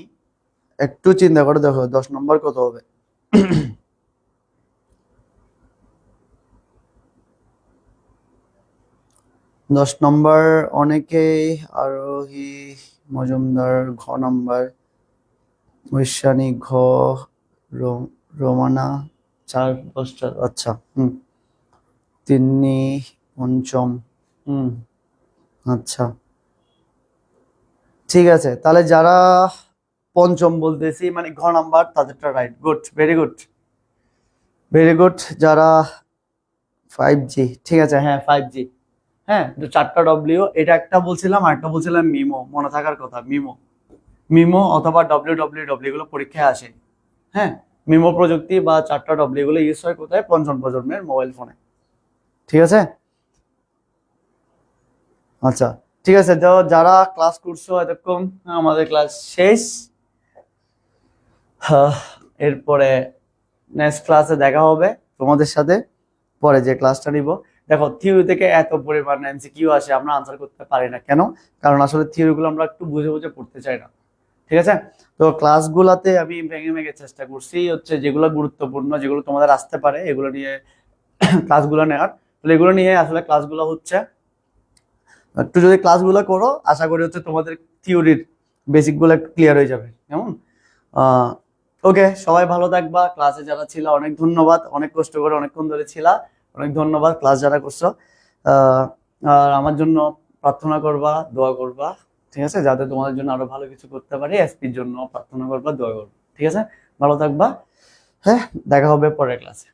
Speaker 1: একটু চিন্তা করে দেখো 10 নম্বর কত হবে। 10 নম্বর অনেকেই আরোহী মজুমদার, ঘ নম্বর ঐশানী, ঘ রোমানা 4 10টা, আচ্ছা তিন্নি পঞ্চম। আচ্ছা ঠিক আছে, তাহলে যারা পঞ্চম বলতেছি মানে ঘ নাম্বার তাদেরটা right. Good, very good, very good. যারা 5G, ঠিক আছে হ্যাঁ 5G। হ্যাঁ 4টা ডব্লিউ, এটা একটা বলছিলাম আর একটা বলছিলাম মিমো, মনে থাকার কথা। মিমো, মিমো অথবা ডব্লিউ গুলো পরীক্ষায় আসে। হ্যাঁ মিমো প্রযুক্তি বা 4টা ডব্লিউ গুলো ইউজ হয় কোথায়? পঞ্চম প্রজন্মের মোবাইল ফোনে। ঠিক আছে আচ্ছা ঠিক আছে। যারা ক্লাস করছো এতক্ষণ, আমাদের ক্লাস শেষ। এরপরে নেক্সট ক্লাসে দেখা হবে তোমাদের সাথে, পরে যে ক্লাসটা নিব। দেখো থিওরি থেকে এত পরিমাণ এমসিকিউ আসে, আমরা আনসার করতে পারি না কেন? কারণ আসলে থিওরিগুলো আমরা একটু বুঝে বুঝে পড়তে চাই না। ঠিক আছে, তো ক্লাসগুলোতে আমি ভেঙে ভেঙে চেষ্টা করছি হচ্ছে যেগুলো গুরুত্বপূর্ণ, যেগুলো তোমাদের আসতে পারে এগুলো নিয়ে ক্লাসগুলো নেওয়ার। তাহলে এগুলো নিয়ে আসলে ক্লাসগুলো হচ্ছে, একটু যদি ক্লাসগুলো করো আশা করি হচ্ছে তোমাদের থিওরির বেসিকগুলো একটু ক্লিয়ার হয়ে যাবে। যেমন ওকে, সবাই ভালো থাকবা। ক্লাসে যারা ছিল অনেক ধন্যবাদ, অনেক কষ্ট করে অনেকক্ষণ ধরে ছিলা, অনেক ধন্যবাদ। ক্লাস যারা করছো আহ, আর আমার জন্য প্রার্থনা করবা, দোয়া করবা, ঠিক আছে, যাতে তোমাদের জন্য আরো ভালো কিছু করতে পারি। এসপির জন্য প্রার্থনা করবা, দোয়া করবা, ঠিক আছে। ভালো থাকবা। হ্যাঁ, দেখা হবে পরের ক্লাসে।